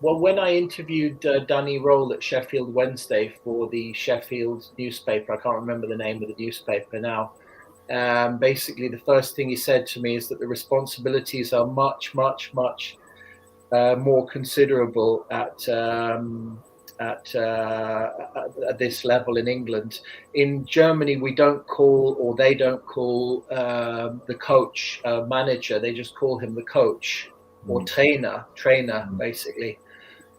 Well, when I interviewed Danny Roll at Sheffield Wednesday for the Sheffield newspaper, I can't remember the name of the newspaper now. Basically, the first thing he said to me is that the responsibilities are much, much, much more considerable at this level in England. In Germany, they don't call the coach manager. They just call him the coach or trainer, basically.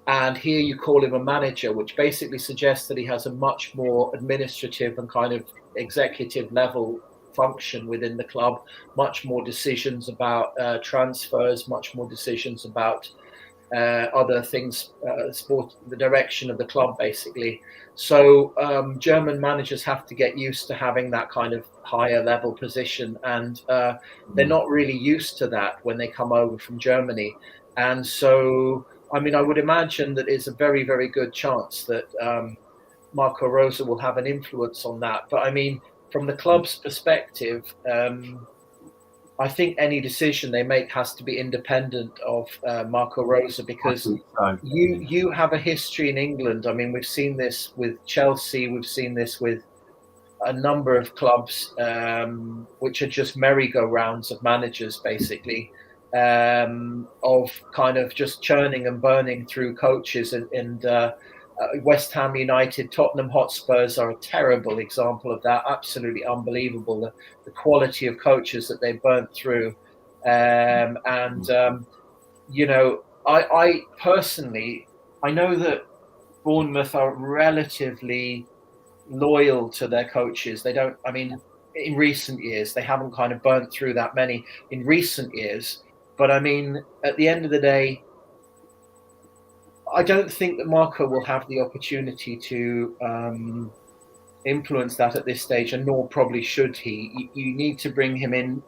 And here you call him a manager, which basically suggests that he has a much more administrative and kind of executive level function within the club, much more decisions about transfers, much more decisions about other things, sport, the direction of the club, basically. So German managers have to get used to having that kind of higher level position, and they're not really used to that when they come over from Germany. And so, I mean, I would imagine that it's a very, very good chance that Marco Rose will have an influence on that. But I mean, from the club's perspective, I think any decision they make has to be independent of Marco Rose, because you have a history in England. I mean, we've seen this with Chelsea. We've seen this with a number of clubs, which are just merry-go-rounds of managers, basically, of kind of just churning and burning through coaches. And West Ham United, Tottenham Hotspurs are a terrible example of that. Absolutely unbelievable, the quality of coaches that they burnt through. You know, I personally, I know that Bournemouth are relatively loyal to their coaches. They don't, I mean, in recent years, they haven't kind of burnt through that many in recent years. But I mean, at the end of the day, I don't think that Marco will have the opportunity to influence that at this stage, and nor probably should he. You need to bring him in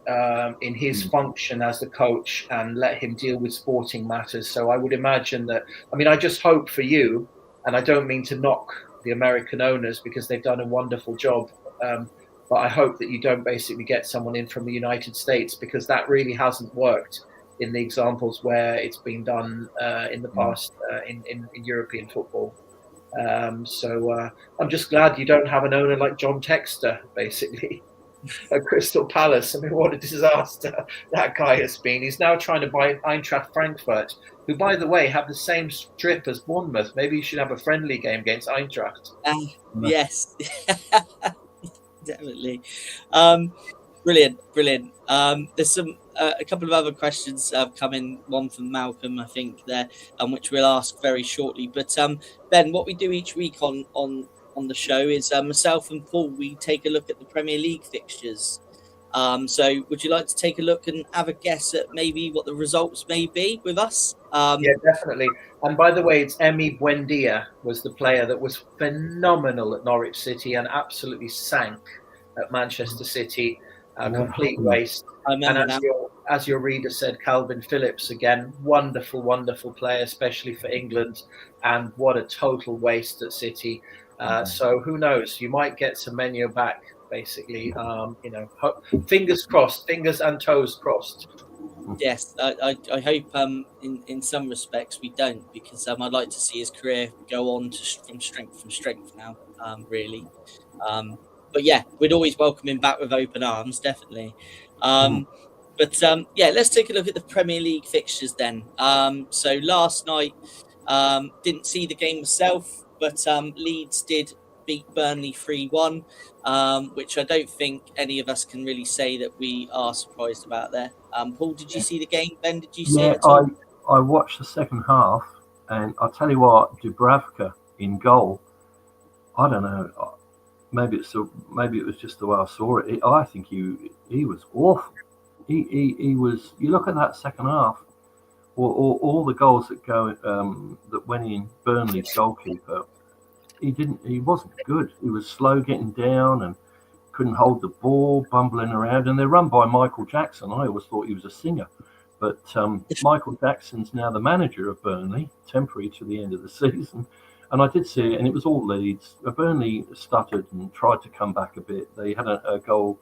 his function as the coach and let him deal with sporting matters. So I would imagine that, I mean, I just hope for you, and I don't mean to knock the American owners because they've done a wonderful job, but I hope that you don't basically get someone in from the United States, because that really hasn't worked in the examples where it's been done in the past in European football. So I'm just glad you don't have an owner like John Textor, basically, at Crystal Palace. I mean, what a disaster that guy has been. He's now trying to buy Eintracht Frankfurt, who, by the way, have the same strip as Bournemouth. Maybe you should have a friendly game against Eintracht. Yes, definitely. Brilliant. There's some a couple of other questions come in. One from Malcolm, I think, there, which we'll ask very shortly. But Ben, what we do each week on the show is myself and Paul, we take a look at the Premier League fixtures. So would you like to take a look and have a guess at maybe what the results may be with us? Yeah, definitely. And by the way, it's Emi Buendia was the player that was phenomenal at Norwich City and absolutely sank at Manchester City. Complete waste. And as your reader said, Calvin Phillips, again, wonderful, wonderful player, especially for England. And what a total waste at City. So who knows? You might get some menu back, basically. You know, fingers crossed, fingers and toes crossed. Yes, I hope in some respects we don't, because I'd like to see his career go on from strength now, really. But yeah, we'd always welcome him back with open arms, definitely. But yeah, let's take a look at the Premier League fixtures then. So last night, didn't see the game myself, but Leeds did beat Burnley 3-1, which I don't think any of us can really say that we are surprised about there. Paul, did you see the game? Ben, did you see it at all? I watched the second half, and I'll tell you what, Dubravka in goal. I don't know. Maybe it was just the way I saw it. I think he was awful. He was. You look at that second half, or all the goals that went in. Burnley's goalkeeper, he wasn't good. He was slow getting down and couldn't hold the ball, bumbling around. And they're run by Michael Jackson. I always thought he was a singer, but Michael Jackson's now the manager of Burnley, temporary to the end of the season. And I did see it, and it was all Leeds. Burnley stuttered and tried to come back a bit. They had a goal.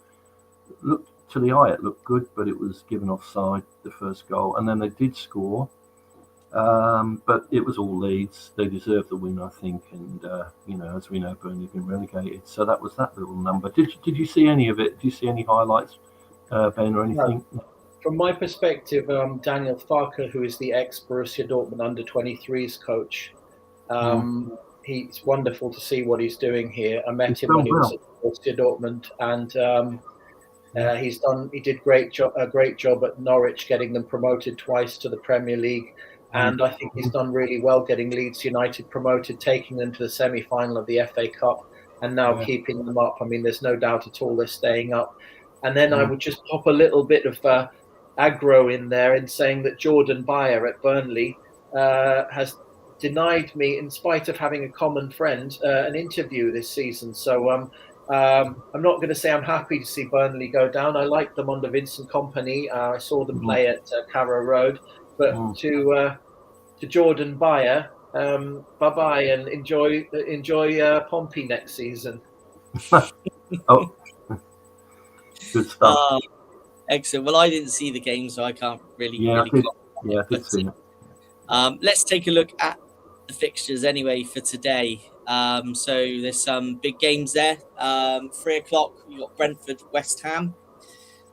Looked to the eye, it looked good, but it was given offside, the first goal. And then they did score, but it was all Leeds. They deserved the win, I think. And as we know, Burnley have been relegated. So that was that little number. Did you see any of it? Did you see any highlights, Ben, or anything? No. From my perspective, Daniel Farke, who is the ex-Borussia Dortmund under-23s coach, he's wonderful to see what he's doing here. I met him when he was at Borussia Dortmund, and he did a great job at Norwich, getting them promoted twice to the Premier League. And I think he's done really well getting Leeds United promoted, taking them to the semi-final of the FA Cup, and now keeping them up. I mean, there's no doubt at all they're staying up. And then I would just pop a little bit of aggro in there in saying that Jordan Bayer at Burnley has denied me, in spite of having a common friend, an interview this season. So I'm not going to say I'm happy to see Burnley go down. I liked them under Vincent Kompany. I saw them play at Carrow Road. But to Jordan Bayer, bye-bye, and enjoy Pompey next season. Oh, good stuff. Excellent. Well, I didn't see the game, so I can't really. I did see it. Let's take a look at the fixtures anyway for today. So there's some big games there. 3 o'clock, you've got Brentford, West Ham.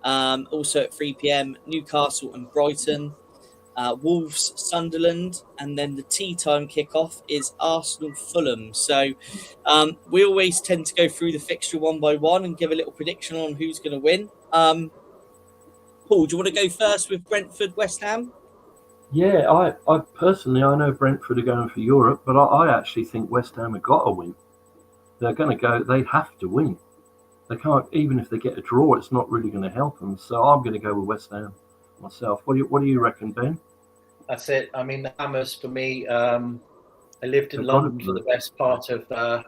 Also at 3 p.m, Newcastle and Brighton. Wolves, Sunderland, and then the tea time kickoff is Arsenal, Fulham. So we always tend to go through the fixture one by one and give a little prediction on who's going to win. Paul, do you want to go first with Brentford, West Ham? Yeah, I personally, I know Brentford are going for Europe, but I actually think West Ham have got to win. They're going to go. They have to win. They can't, even if they get a draw, it's not really going to help them. So I'm going to go with West Ham myself. What do you reckon, Ben? That's it. I mean, the Hammers for me. I lived in London for the best part of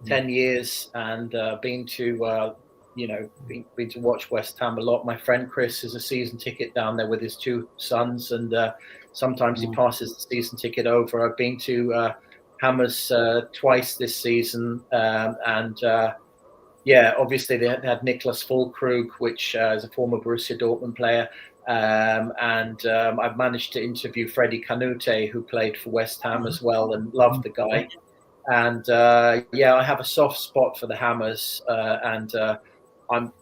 10 years, and been to been to watch West Ham a lot. My friend Chris has a season ticket down there with his 2 sons, and sometimes he passes the season ticket over. I've been to Hammers twice this season, and obviously they had Niklas Füllkrug, which is a former Borussia Dortmund player. And I've managed to interview Freddie Canute, who played for West Ham as well, and loved the guy. And I have a soft spot for the Hammers, and I'm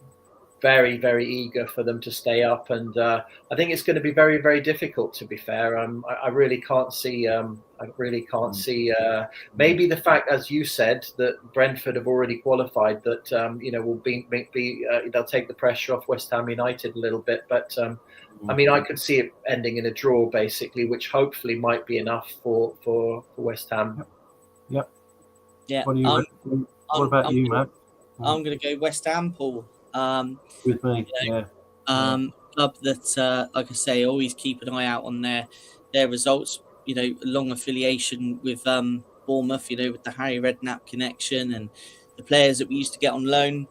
very, very eager for them to stay up. And I think it's going to be very, very difficult, to be fair. I really can't see. Maybe the fact, as you said, that Brentford have already qualified, that will they'll take the pressure off West Ham United a little bit. But I mean, I could see it ending in a draw, basically, which hopefully might be enough for West Ham. Yep. Yeah. What about you, Matt? I'm going to go West Ham, Paul. With me, Club that, like I say, always keep an eye out on their results. Long affiliation with Bournemouth. With the Harry Redknapp connection and the players that we used to get on loan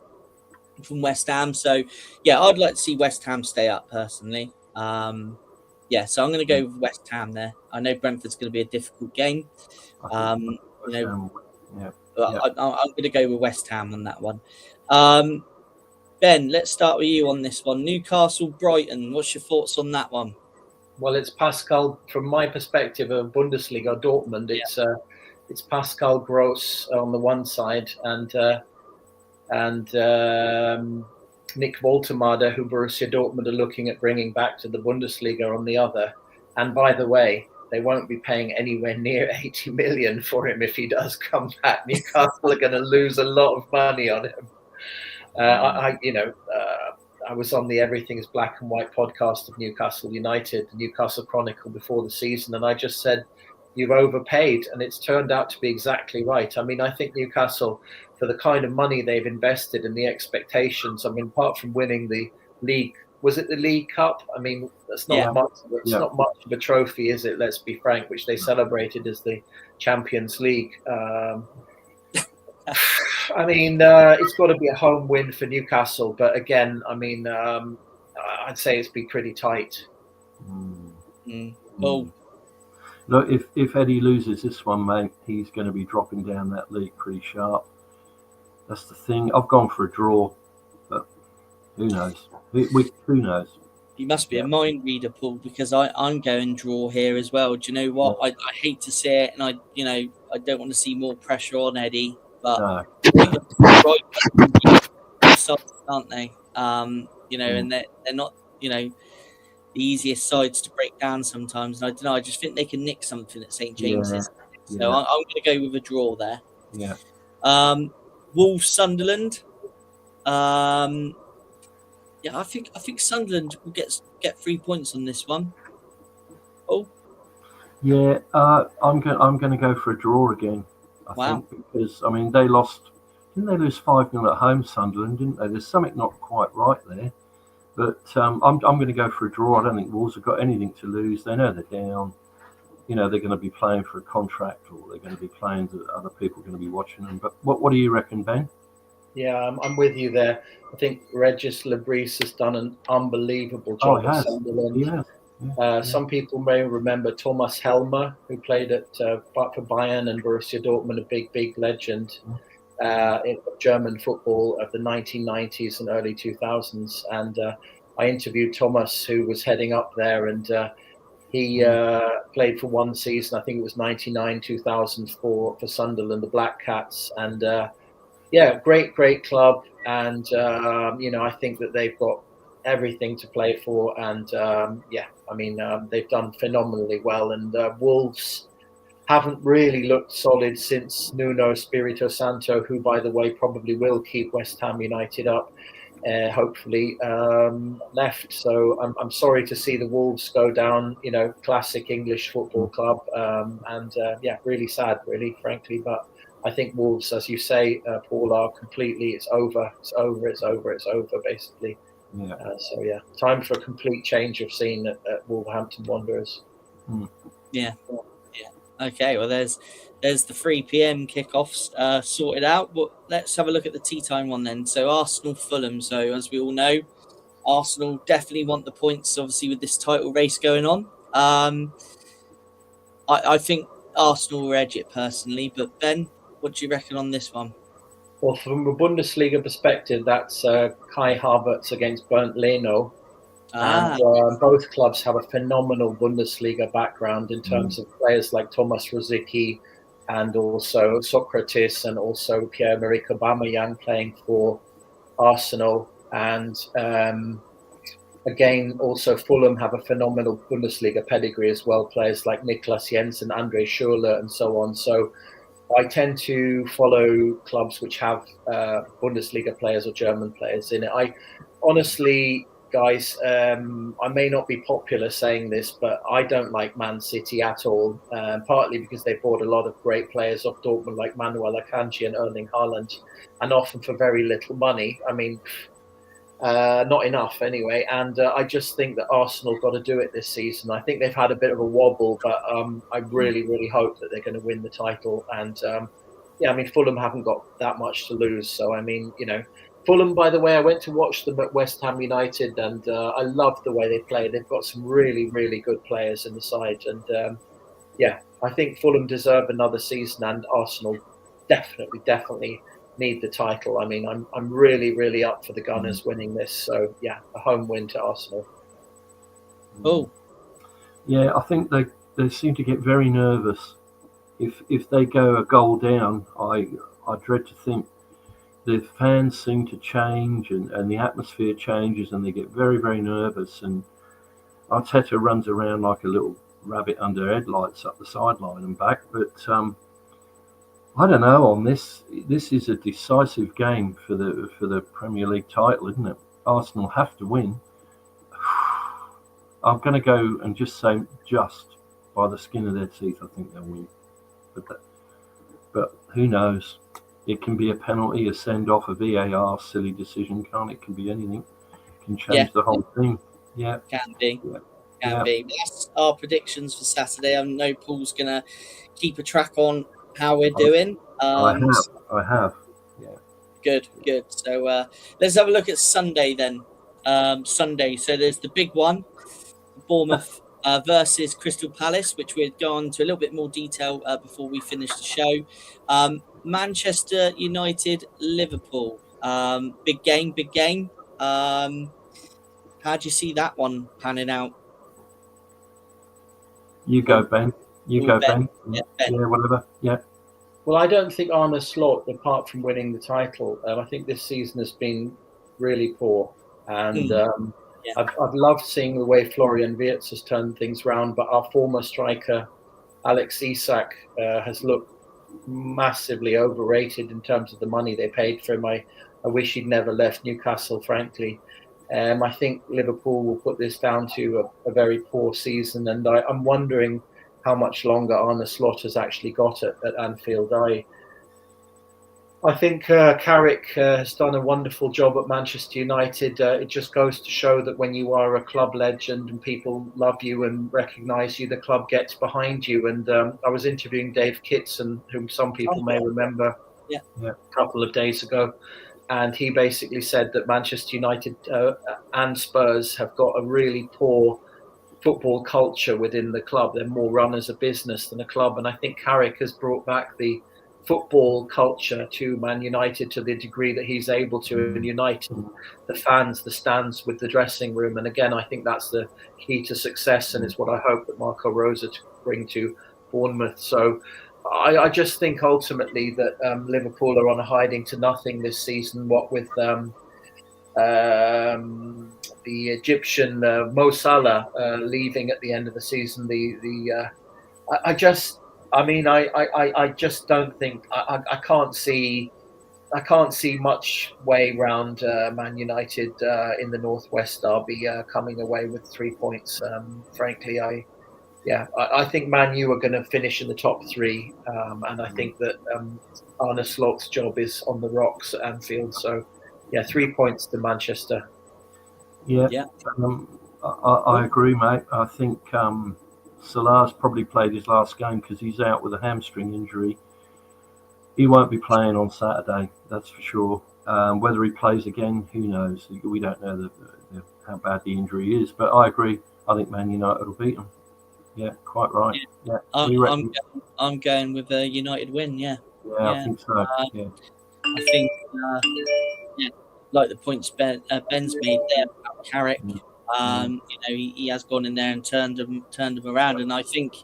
from West Ham. So, I'd like to see West Ham stay up personally. So I'm going to go with West Ham there. I know Brentford's going to be a difficult game. I'm going to go with West Ham on that one. Ben, let's start with you on this one. Newcastle, Brighton. What's your thoughts on that one? Well, it's Pascal, from my perspective of Bundesliga, Dortmund. It's Pascal Gross on the one side, and Nick Woltemade, who Borussia Dortmund are looking at bringing back to the Bundesliga, on the other. And by the way, they won't be paying anywhere near 80 million for him if he does come back. Newcastle are going to lose a lot of money on him. I was on the Everything is Black and White podcast of Newcastle United, the Newcastle Chronicle, before the season, and I just said, you've overpaid, and it's turned out to be exactly right. I mean, I think Newcastle, for the kind of money they've invested and the expectations, I mean, apart from winning the league, was it the League Cup? I mean, that's not much. It's not much of a trophy, is it? Let's be frank, which they celebrated as the Champions League. I mean, it's got to be a home win for Newcastle, but again, I mean, I'd say it's been pretty tight. Oh. Look, if Eddie loses this one, mate, he's going to be dropping down that league pretty sharp. That's the thing. I've gone for a draw, but who knows? Who knows? You must be a mind reader, Paul, because I'm going draw here as well. Do you know what? I hate to say it, and I don't want to see more pressure on Eddie, but aren't they? And they're not, the easiest sides to break down sometimes. And I don't know. I just think they can nick something at St James's. So I'm going to go with a draw there. Yeah. Wolves Sunderland. I think Sunderland will get 3 points on this one. Oh. Yeah, I'm going to go for a draw again. I think, because I mean they lost. Didn't they lose 5-0 at home, Sunderland? Didn't they? There's something not quite right there. But I'm going to go for a draw. I don't think Wolves have got anything to lose. They know they're down. They're going to be playing for a contract, or they're going to be playing that other people are going to be watching them. But what do you reckon, Ben? Yeah, I'm with you there. I think Regis Lebris has done an unbelievable job at Sunderland. Some people may remember Thomas Helmer, who played for Bayern and Borussia Dortmund, a big legend in German football of the 1990s and early 2000s. And I interviewed Thomas, who was heading up there, and he played for one season. I think it was 99-2000 for Sunderland, the Black Cats. And great club. And, I think that they've got everything to play for. And, they've done phenomenally well. And Wolves haven't really looked solid since Nuno Espirito Santo, who, by the way, probably will keep West Ham United up, hopefully, left. So I'm sorry to see the Wolves go down, classic English football club. Really sad, really, frankly. But I think Wolves, as you say, Paul, are completely, it's over, basically. Yeah. Time for a complete change of scene at Wolverhampton Wanderers. Yeah. Okay, well, there's the 3 p.m. kickoffs sorted out. But let's have a look at the tea time one then. So Arsenal Fulham. So as we all know, Arsenal definitely want the points, obviously, with this title race going on. I think Arsenal will edge it personally, but Ben, what do you reckon on this one? Well, from a Bundesliga perspective, that's Kai Havertz against Bernd Leno. And both clubs have a phenomenal Bundesliga background in terms of players like Thomas Rosicky and also Socrates and also Pierre-Emerick Aubameyang playing for Arsenal. And again, also Fulham have a phenomenal Bundesliga pedigree as well, players like Niklas Jensen, Andre Schürrle and so on. So I tend to follow clubs which have Bundesliga players or German players in it. I honestly... Guys, I may not be popular saying this, but I don't like Man City at all, partly because they bought a lot of great players off Dortmund like Manuel Akanji and Erling Haaland, and often for very little money. I mean, not enough anyway. And I just think that Arsenal got to do it this season. I think they've had a bit of a wobble, but I really hope that they're going to win the title. And Fulham haven't got that much to lose. So, Fulham, by the way, I went to watch them at West Ham United, and I love the way they play. They've got some really good players in the side, and I think Fulham deserve another season, and Arsenal definitely need the title. I mean, I'm really up for the Gunners winning this. So a home win to Arsenal. Oh, yeah, I think they seem to get very nervous if they go a goal down. I dread to think. The fans seem to change and the atmosphere changes and they get very nervous, and Arteta runs around like a little rabbit under headlights up the sideline and back. But I don't know on this. This is a decisive game for the Premier League title, isn't it? Arsenal have to win. I'm going to go and just say just by the skin of their teeth, I think they'll win. But who knows? It can be a penalty, a send-off, a VAR, silly decision, can't it? It can be anything. It can change the whole thing. Yeah. Can be. Yeah. Can be. That's our predictions for Saturday. I know Paul's going to keep a track on how we're doing. I have. Yeah. Good. So let's have a look at Sunday then. Sunday. So there's the big one, Bournemouth versus Crystal Palace, which we'll go on to a little bit more detail before we finish the show. Manchester United, Liverpool. Big game. How do you see that one panning out? You go, Ben. Ben. Yeah, Ben. Yeah, whatever. Yeah. Well, I don't think Arne Slot, apart from winning the title, I think this season has been really poor. And I've loved seeing the way Florian Wirtz has turned things around, but our former striker, Alex Isak, has looked massively overrated in terms of the money they paid for him. I wish he'd never left Newcastle, frankly. I think Liverpool will put this down to a very poor season, and I'm wondering how much longer Arne Slot has actually got at Anfield. I think Carrick has done a wonderful job at Manchester United. It just goes to show that when you are a club legend and people love you and recognise you, the club gets behind you. And I was interviewing Dave Kitson, whom some people may remember, a couple of days ago. And he basically said that Manchester United and Spurs have got a really poor football culture within the club. They're more run as a business than a club. And I think Carrick has brought back the football culture to Man United to the degree that he's able to, and unite the fans, the stands with the dressing room. And again, I think that's the key to success, and it's what I hope that Marco Rosa to bring to Bournemouth. So I just think ultimately that Liverpool are on a hiding to nothing this season. What with the Egyptian Mo Salah leaving at the end of the season, I just don't think I can't see much way round Man United in the Northwest Derby coming away with 3 points. Frankly, I think Man U are going to finish in the top three, and I think that Arne Slot's job is on the rocks at Anfield. So, 3 points to Manchester. I agree, mate. I think Salah's probably played his last game because he's out with a hamstring injury. He won't be playing on Saturday, that's for sure. Whether he plays again, who knows? We don't know how bad the injury is. But I agree. I think Man United will beat them. Yeah, quite right. Yeah, I'm going with a United win. Yeah, I think so. I think, like the points Ben's made there about Carrick. He has gone in there and turned them around, and I think,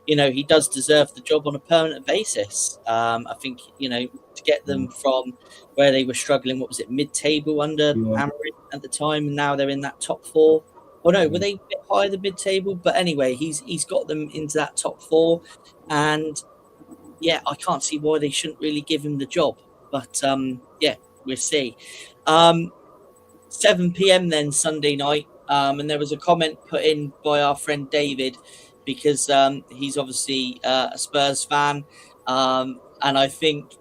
he does deserve the job on a permanent basis. I think, to get them from where they were struggling, what was it, mid-table under Amorim at the time, and now they're in that top four. Oh no, were they a bit higher than mid-table? But anyway, he's got them into that top four, and I can't see why they shouldn't really give him the job. But we'll see. 7 p.m. then Sunday night. And there was a comment put in by our friend David, because he's obviously a Spurs fan, and I think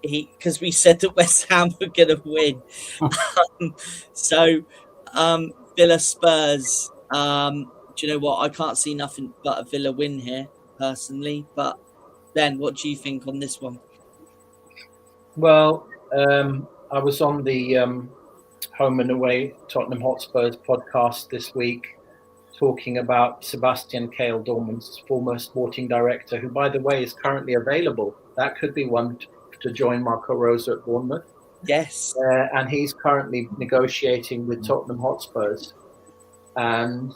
because we said that West Ham were going to win. Villa Spurs. Do you know what? I can't see nothing but a Villa win here personally. But then, what do you think on this one? Well, I was on the Home and Away Tottenham Hotspurs podcast this week, talking about Sebastian Kehl, Dortmund's former sporting director, who, by the way, is currently available. That could be one to join Marco Rosa at Bournemouth. Yes. And he's currently negotiating with Tottenham Hotspurs, and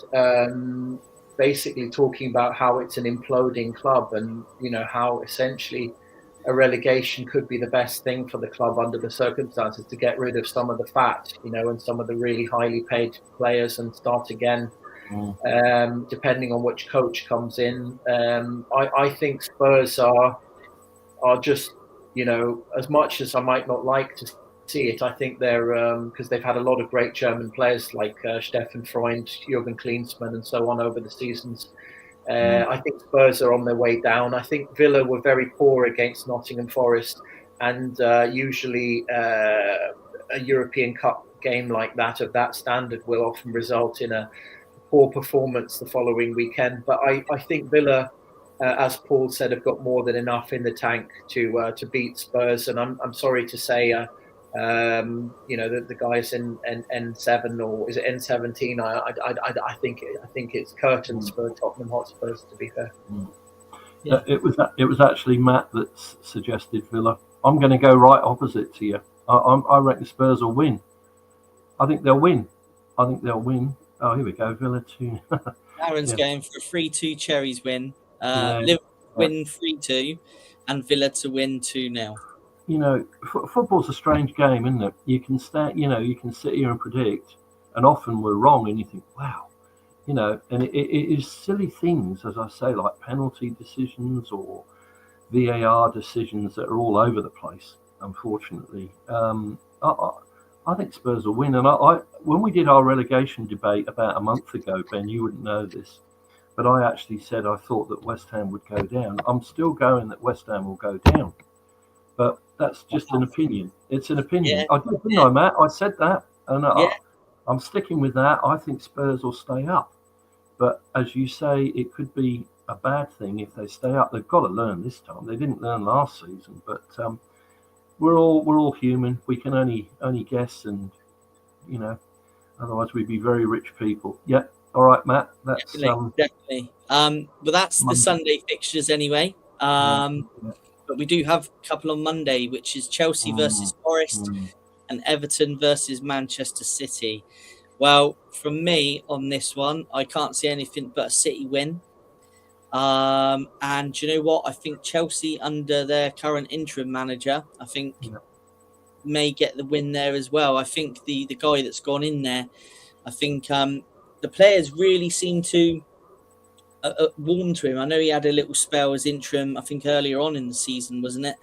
basically talking about how it's an imploding club, and how essentially a relegation could be the best thing for the club under the circumstances, to get rid of some of the fat, and some of the really highly paid players, and start again, depending on which coach comes in. I think Spurs are just, as much as I might not like to see it, I think they're, because they've had a lot of great German players like Steffen Freund, Jürgen Klinsmann, and so on over the seasons. I think Spurs are on their way down. I think Villa were very poor against Nottingham Forest, and usually a European Cup game like that of that standard will often result in a poor performance the following weekend. But I think Villa, as Paul said, have got more than enough in the tank to beat Spurs. And I'm sorry to say, the guys in N7, or is it N17? I think it's curtains for Tottenham Hotspurs, to be fair. Yeah. It was actually Matt that suggested Villa. I'm going to go right opposite to you. I reckon Spurs will win. I think they'll win. Oh, here we go. Villa 2. Aaron's going for a 3-2 Cherries win. Liverpool win 3-2, and Villa to win 2-0. You know, football's a strange game, isn't it? You can you can sit here and predict, and often we're wrong, and you think, wow, and it is silly things, as I say, like penalty decisions or VAR decisions that are all over the place, unfortunately. I think Spurs will win. And I when we did our relegation debate about a month ago, Ben, you wouldn't know this, but I actually said I thought that West Ham would go down. I'm still going that West Ham will go down. But that's just an opinion. It's an opinion. Yeah. I didn't know, Matt. I said that. And I'm sticking with that. I think Spurs will stay up. But as you say, it could be a bad thing if they stay up. They've got to learn this time. They didn't learn last season. But we're all human. We can only guess, and otherwise we'd be very rich people. Yeah. All right, Matt. That's definitely. But that's Monday. The Sunday fixtures anyway. But we do have a couple on Monday, which is Chelsea versus Forest and Everton versus Manchester City. Well, from me on this one, I can't see anything but a City win. And you know what? I think Chelsea, under their current interim manager, may get the win there as well. I think the guy that's gone in there, I think the players really seem to warm to him. I know he had a little spell as interim, I think earlier on in the season, wasn't it?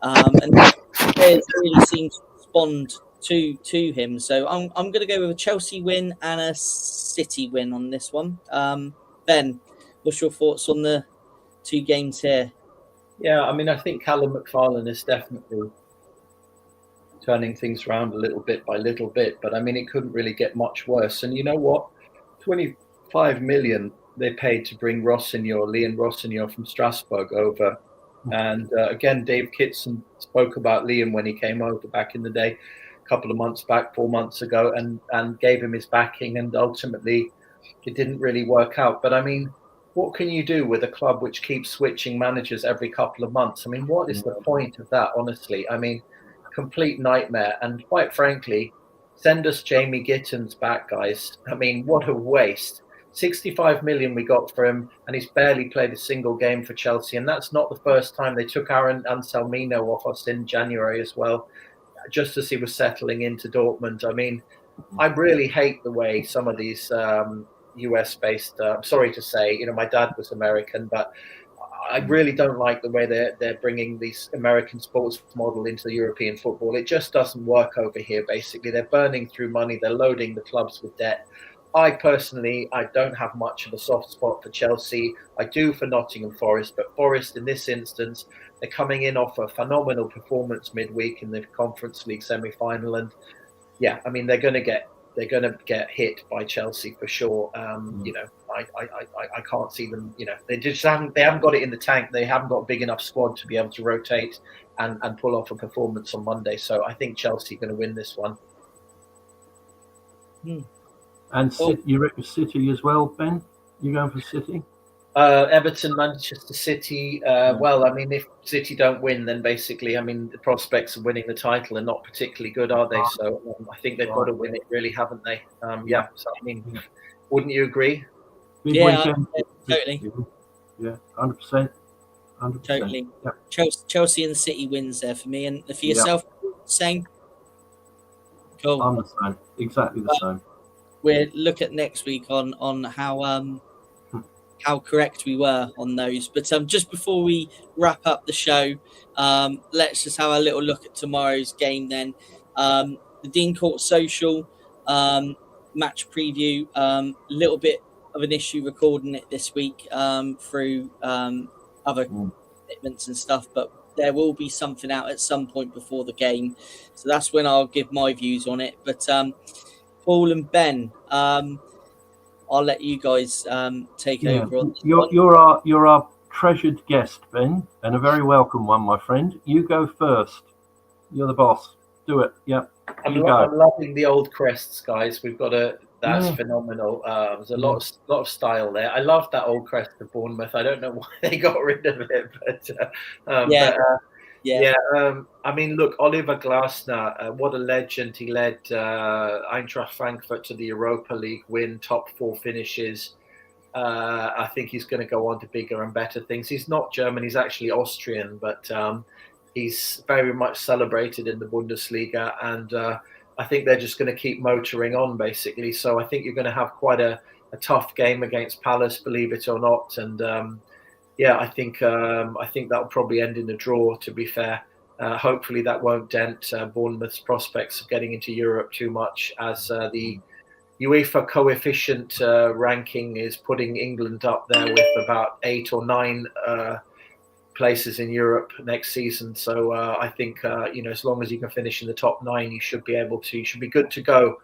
And the players really seem to respond to him. So I'm going to go with a Chelsea win and a City win on this one. Ben, what's your thoughts on the two games here? Yeah, I mean, I think Callum McFarlane is definitely turning things around a little bit by little bit. But I mean, it couldn't really get much worse. And you know what? 25 million they paid to bring Liam Rossignol from Strasbourg over. And again, Dave Kitson spoke about Liam when he came over back in the day, a couple of months back, 4 months ago, and gave him his backing. And ultimately, it didn't really work out. But I mean, what can you do with a club which keeps switching managers every couple of months? I mean, what is the point of that, honestly? I mean, complete nightmare. And quite frankly, send us Jamie Gittins back, guys. I mean, what a waste. 65 million we got for him, and he's barely played a single game for Chelsea. And that's not the first time. They took Aaron Anselmino off us in January as well, just as he was settling into Dortmund. I mean, I really hate the way some of these US-based, I'm sorry to say, my dad was American, but I really don't like the way they're bringing this American sports model into the European football. It just doesn't work over here, basically. They're burning through money. They're loading the clubs with debt. I don't have much of a soft spot for Chelsea. I do for Nottingham Forest, but Forest in this instance, they're coming in off a phenomenal performance midweek in the Conference League semi-final, and yeah, I mean they're going to get hit by Chelsea for sure. I can't see them. They haven't got it in the tank. They haven't got a big enough squad to be able to rotate and pull off a performance on Monday. So I think Chelsea are going to win this one. And you reckon City as well, Ben? You going for City? Everton, Manchester City. Well, I mean, if City don't win, then basically, I mean, the prospects of winning the title are not particularly good, are they? So I think they've got to win it, really, haven't they? Yeah. So I mean, wouldn't you agree? Yeah, totally. Yeah, 100%. Totally. Yeah. Chelsea and City wins there for me, and for yourself, same. Cool. I'm the same. Exactly the same. We'll look at next week on how correct we were on those. But just before we wrap up the show, let's just have a little look at tomorrow's game then. The Dean Court Social match preview, a little bit of an issue recording it this week through other commitments and stuff, but there will be something out at some point before the game, so that's when I'll give my views on it. But Paul and Ben, I'll let you guys take over on this one. You're our treasured guest, Ben, and a very welcome one, my friend. You go first. You're the boss. Do it. Yep. I'm loving the old crests, guys. We've got that's phenomenal. There's a lot of style there. I love that old crest of Bournemouth. I don't know why they got rid of it, but I mean, look, Oliver Glasner, what a legend. He led Eintracht Frankfurt to the Europa League win, top 4 finishes. I think he's going to go on to bigger and better things. He's not German, he's actually Austrian, but he's very much celebrated in the Bundesliga, and I think they're just going to keep motoring on, basically. So I think you're going to have quite a tough game against Palace, believe it or not. And I think that'll probably end in a draw, to be fair. Hopefully that won't dent Bournemouth's prospects of getting into Europe too much, as the UEFA coefficient ranking is putting England up there with about 8 or 9 places in Europe next season. So I think as long as you can finish in the top 9, you should be good to go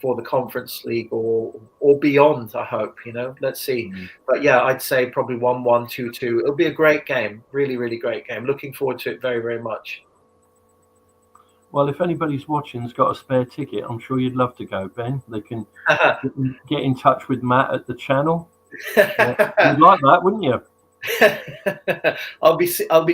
for the Conference League or beyond, I hope. Let's see. But yeah, I'd say probably 1-1, 2-2. It'll be a great game, really, really great game. Looking forward to it very, very much. Well, if anybody's watching's got a spare ticket, I'm sure you'd love to go, Ben. They can get in touch with Matt at the channel. You'd like that, wouldn't you? I'll be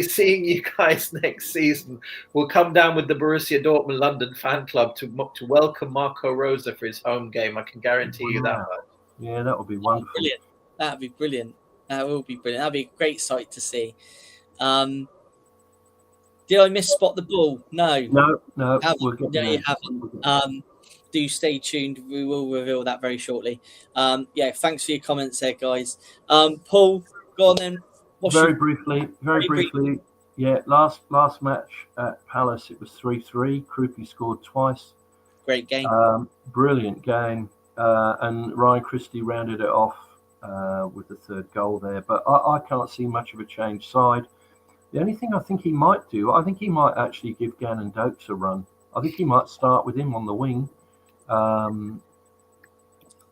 seeing you guys next season. We'll come down with the Borussia Dortmund London fan club to welcome Marco Rosa for his home game. I can guarantee you that much. Yeah, that would be wonderful. Brilliant. That'd be brilliant. That will be brilliant. That'd be a great sight to see. Did I misspot the ball? No. You haven't. Do stay tuned. We will reveal that very shortly. Thanks for your comments there, guys. Paul, go on then. Very briefly. Yeah, last match at Palace, it was 3-3. Krupi scored twice. Great game. Brilliant game. And Ryan Christie rounded it off with the third goal there. But I can't see much of a change side. The only thing I think he might do, I think he might actually give Gannon Dokes a run. I think he might start with him on the wing, and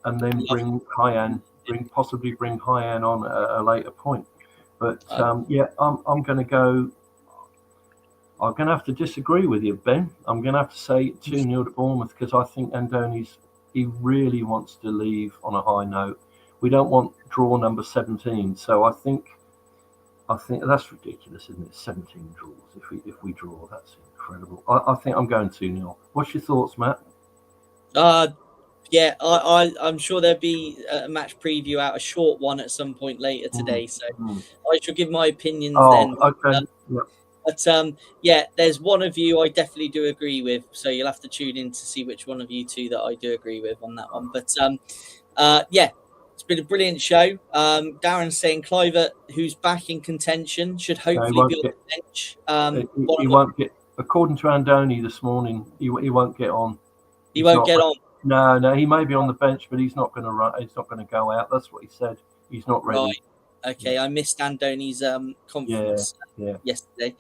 then bring Hyan on at a later point. But I'm going to go. I'm going to have to disagree with you, Ben. I'm going to have to say 2-0 to Bournemouth, because I think he really wants to leave on a high note. We don't want draw number 17, so I think that's ridiculous, isn't it? 17 draws. If we draw, that's incredible. I think I'm going 2-0. What's your thoughts, Matt? I'm sure there'll be a match preview out, a short one at some point later today. So I shall give my opinions then. Okay. But there's one of you I definitely do agree with. So you'll have to tune in to see which one of you two that I do agree with on that one. But it's been a brilliant show. Darren's saying Kluivert, who's back in contention, should hopefully be on the bench. He won't get, according to Andoni this morning, he won't get on. He won't get on. No, he may be on the bench, but he's not going to run. He's not going to go out. That's what he said. He's not ready. Right. Okay, I missed Andoni's conference yesterday.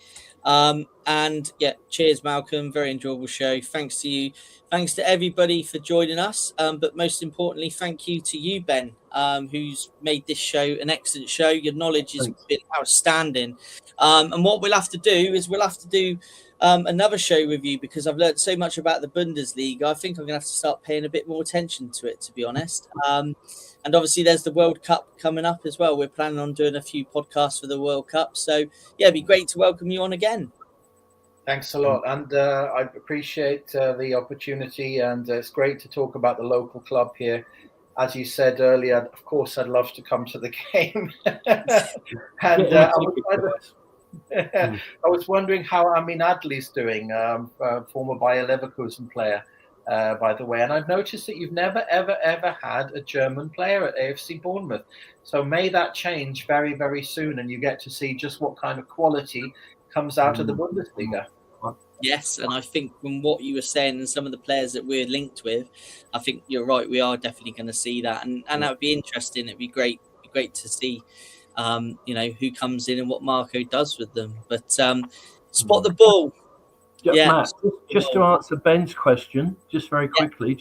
Cheers, Malcolm. Very enjoyable show. Thanks to you. Thanks to everybody for joining us. But most importantly, thank you to you, Ben, who's made this show an excellent show. Your knowledge has been outstanding. And what we'll have to do is another show with you, because I've learned so much about the Bundesliga. I think I'm going to have to start paying a bit more attention to it, to be honest. And obviously there's the World Cup coming up as well. We're planning on doing a few podcasts for the World Cup. So, it'd be great to welcome you on again. Thanks a lot. And I appreciate the opportunity. And it's great to talk about the local club here. As you said earlier, of course, I'd love to come to the game. I was wondering how Amin Adli's doing, former Bayer Leverkusen player, by the way. And I've noticed that you've never, ever, ever had a German player at AFC Bournemouth. So may that change very, very soon, and you get to see just what kind of quality comes out of the Bundesliga. Yes, and I think from what you were saying and some of the players that we're linked with, I think you're right. We are definitely going to see that, and that would be interesting. It'd be great to see, who comes in and what Marco does with them. But spot the ball. Yeah, Matt, just to answer Ben's question, just very quickly,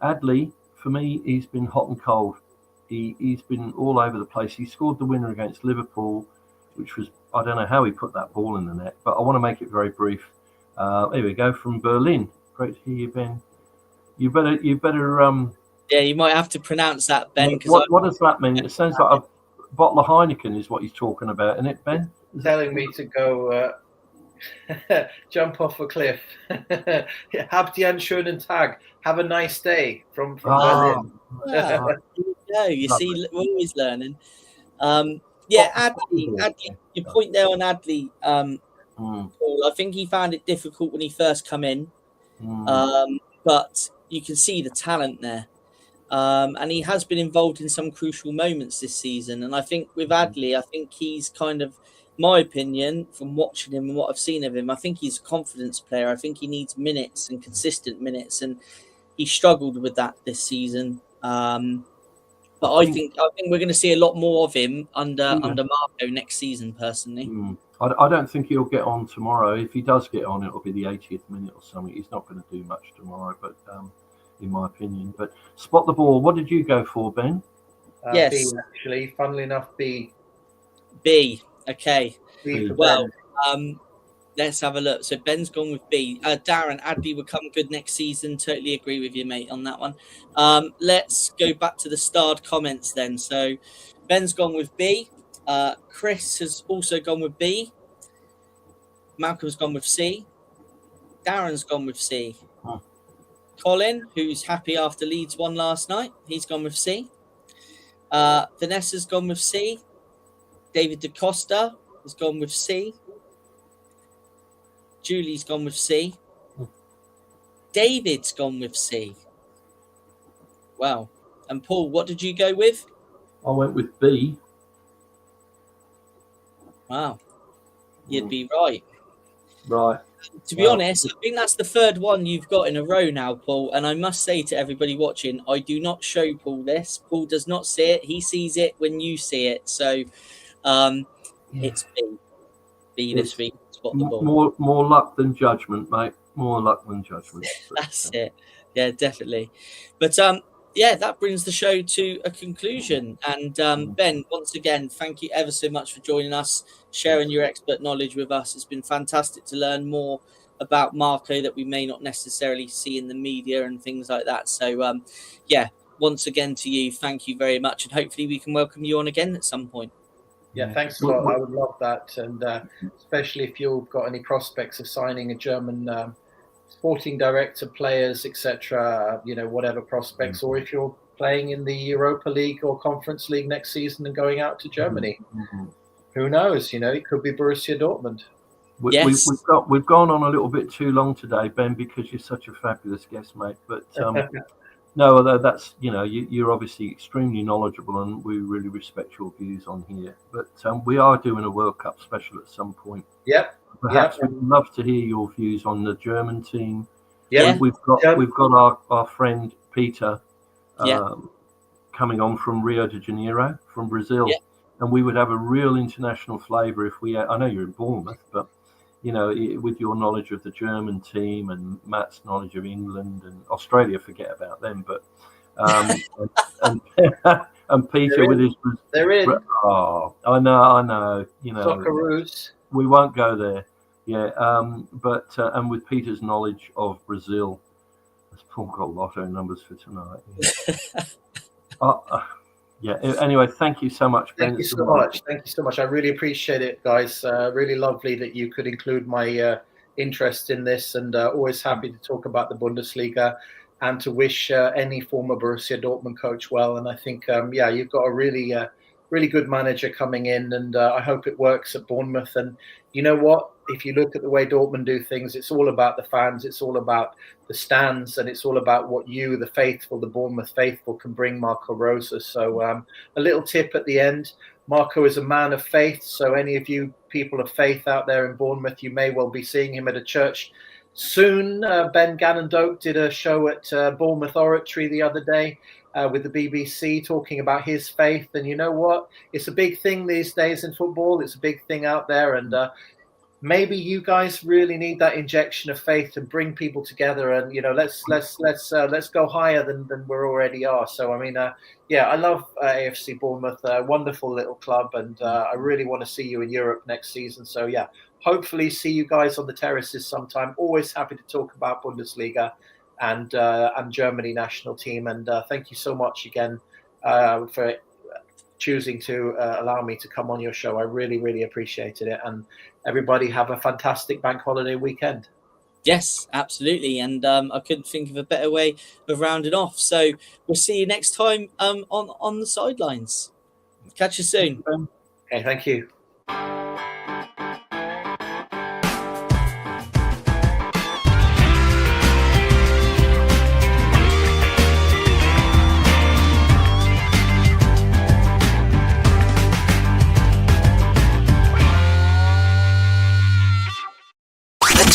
Adley, for me, he's been hot and cold. He's been all over the place. He scored the winner against Liverpool, which was, I don't know how he put that ball in the net, but I want to make it very brief. Here we go, from Berlin. Great to hear you, Ben. You better. Yeah, you might have to pronounce that, Ben. What does that mean? It sounds like a bottle of Heineken is what he's talking about, isn't it, Ben? Telling me to go jump off a cliff. Habt ihr einen schönen Tag. Have a nice day from Berlin. Yeah, you see, we're always learning. Adley, your point there on Adley, Paul, I think he found it difficult when he first come in, but you can see the talent there. And he has been involved in some crucial moments this season. And I think with Adley, I think he's kind of, my opinion, from watching him and what I've seen of him, I think he's a confidence player. I think he needs minutes and consistent minutes, and he struggled with that this season. But I think we're going to see a lot more of him under Marco next season, personally. I don't think he'll get on tomorrow. If he does get on, it'll be the 80th minute or something. He's not going to do much tomorrow, but in my opinion. But spot the ball. What did you go for, Ben? Yes. B, actually. Funnily enough, B. Okay. B well, let's have a look. So Ben's gone with B. Darren, Adley would come good next season. Totally agree with you, mate, on that one. Let's go back to the starred comments then. So Ben's gone with B. Chris has also gone with B. Malcolm's gone with C. Darren's gone with C. Colin, who's happy after Leeds won last night, he's gone with C. Vanessa's gone with C. David DaCosta has gone with C. Julie's gone with C. David's gone with C. Wow. And Paul, what did you go with? I went with B. Wow. You'd be right. Right. To be honest, I think that's the third one you've got in a row now, Paul. And I must say to everybody watching, I do not show Paul this. Paul does not see it. He sees it when you see it. So it's B. B this week. Spot the ball. More luck than judgment, mate. More luck than judgment. That's it. Yeah, definitely. But that brings the show to a conclusion. And Ben, once again, thank you ever so much for joining us, sharing your expert knowledge with us. It's been fantastic to learn more about Marco that we may not necessarily see in the media and things like that. So, once again to you, thank you very much. And hopefully we can welcome you on again at some point. Yeah, thanks a lot. I would love that. And especially if you've got any prospects of signing a German sporting director, players, etc., whatever prospects, or if you're playing in the Europa League or Conference League next season and going out to Germany, who knows? It could be Borussia Dortmund. Yes. We've gone on a little bit too long today, Ben, because you're such a fabulous guest, mate. But no, although that's you're obviously extremely knowledgeable, and we really respect your views on here. But we are doing a World Cup special at some point. Yep. Perhaps we'd love to hear your views on the German team. Yeah, we've got our friend Peter coming on from Rio de Janeiro, from Brazil, and we would have a real international flavour if we. I know you're in Bournemouth, but with your knowledge of the German team and Matt's knowledge of England and Australia, forget about them. But and Peter with his. They're in. Oh, I know. Socceroos. We won't go there. Yeah, but and with Peter's knowledge of Brazil, has Paul got lotto numbers for tonight? Anyway, thank you so much, Ben. Thank you so much. I really appreciate it, guys. Really lovely that you could include my interest in this, and always happy to talk about the Bundesliga and to wish any former Borussia Dortmund coach well. And I think, you've got a really good manager coming in, and I hope it works at Bournemouth. And you know what? If you look at the way Dortmund do things, it's all about the fans, it's all about the stands, and it's all about what you, the faithful, the Bournemouth faithful, can bring Marco Rose. So a little tip at the end. Marco is a man of faith, so any of you people of faith out there in Bournemouth, you may well be seeing him at a church soon. Ben Gannon-Doak did a show at Bournemouth Oratory the other day with the BBC talking about his faith. And you know what? It's a big thing these days in football. It's a big thing out there. And maybe you guys really need that injection of faith to bring people together. And, you know, let's go higher than we already are. So, I mean, yeah, I love AFC Bournemouth, wonderful little club. And I really want to see you in Europe next season. So, yeah. Hopefully see you guys on the terraces sometime. Always happy to talk about Bundesliga and Germany national team. And thank you so much again for choosing to allow me to come on your show. I really, really appreciated it. And everybody have a fantastic bank holiday weekend. Yes, absolutely. And I couldn't think of a better way of rounding off. So we'll see you next time on the sidelines. Catch you soon. Okay, thank you.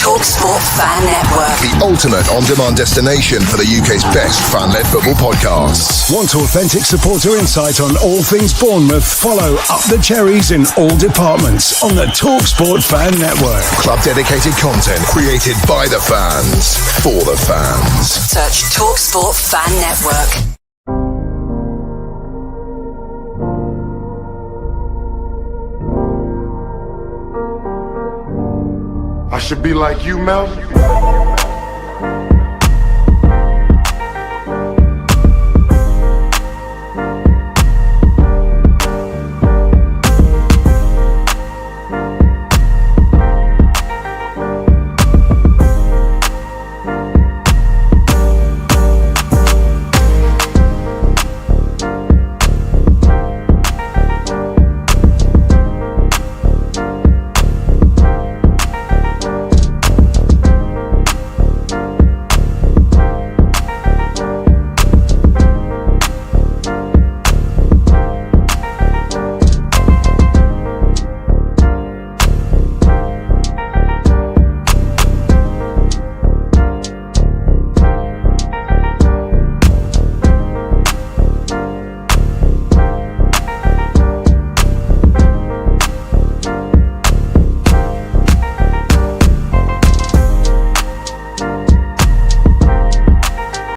TalkSport Fan Network. The ultimate on-demand destination for the UK's best fan-led football podcasts. Want authentic supporter insight on all things Bournemouth? Follow Up the Cherries in all departments on the TalkSport Fan Network. Club-dedicated content created by the fans, for the fans. Search TalkSport Fan Network. I should be like you, Mel.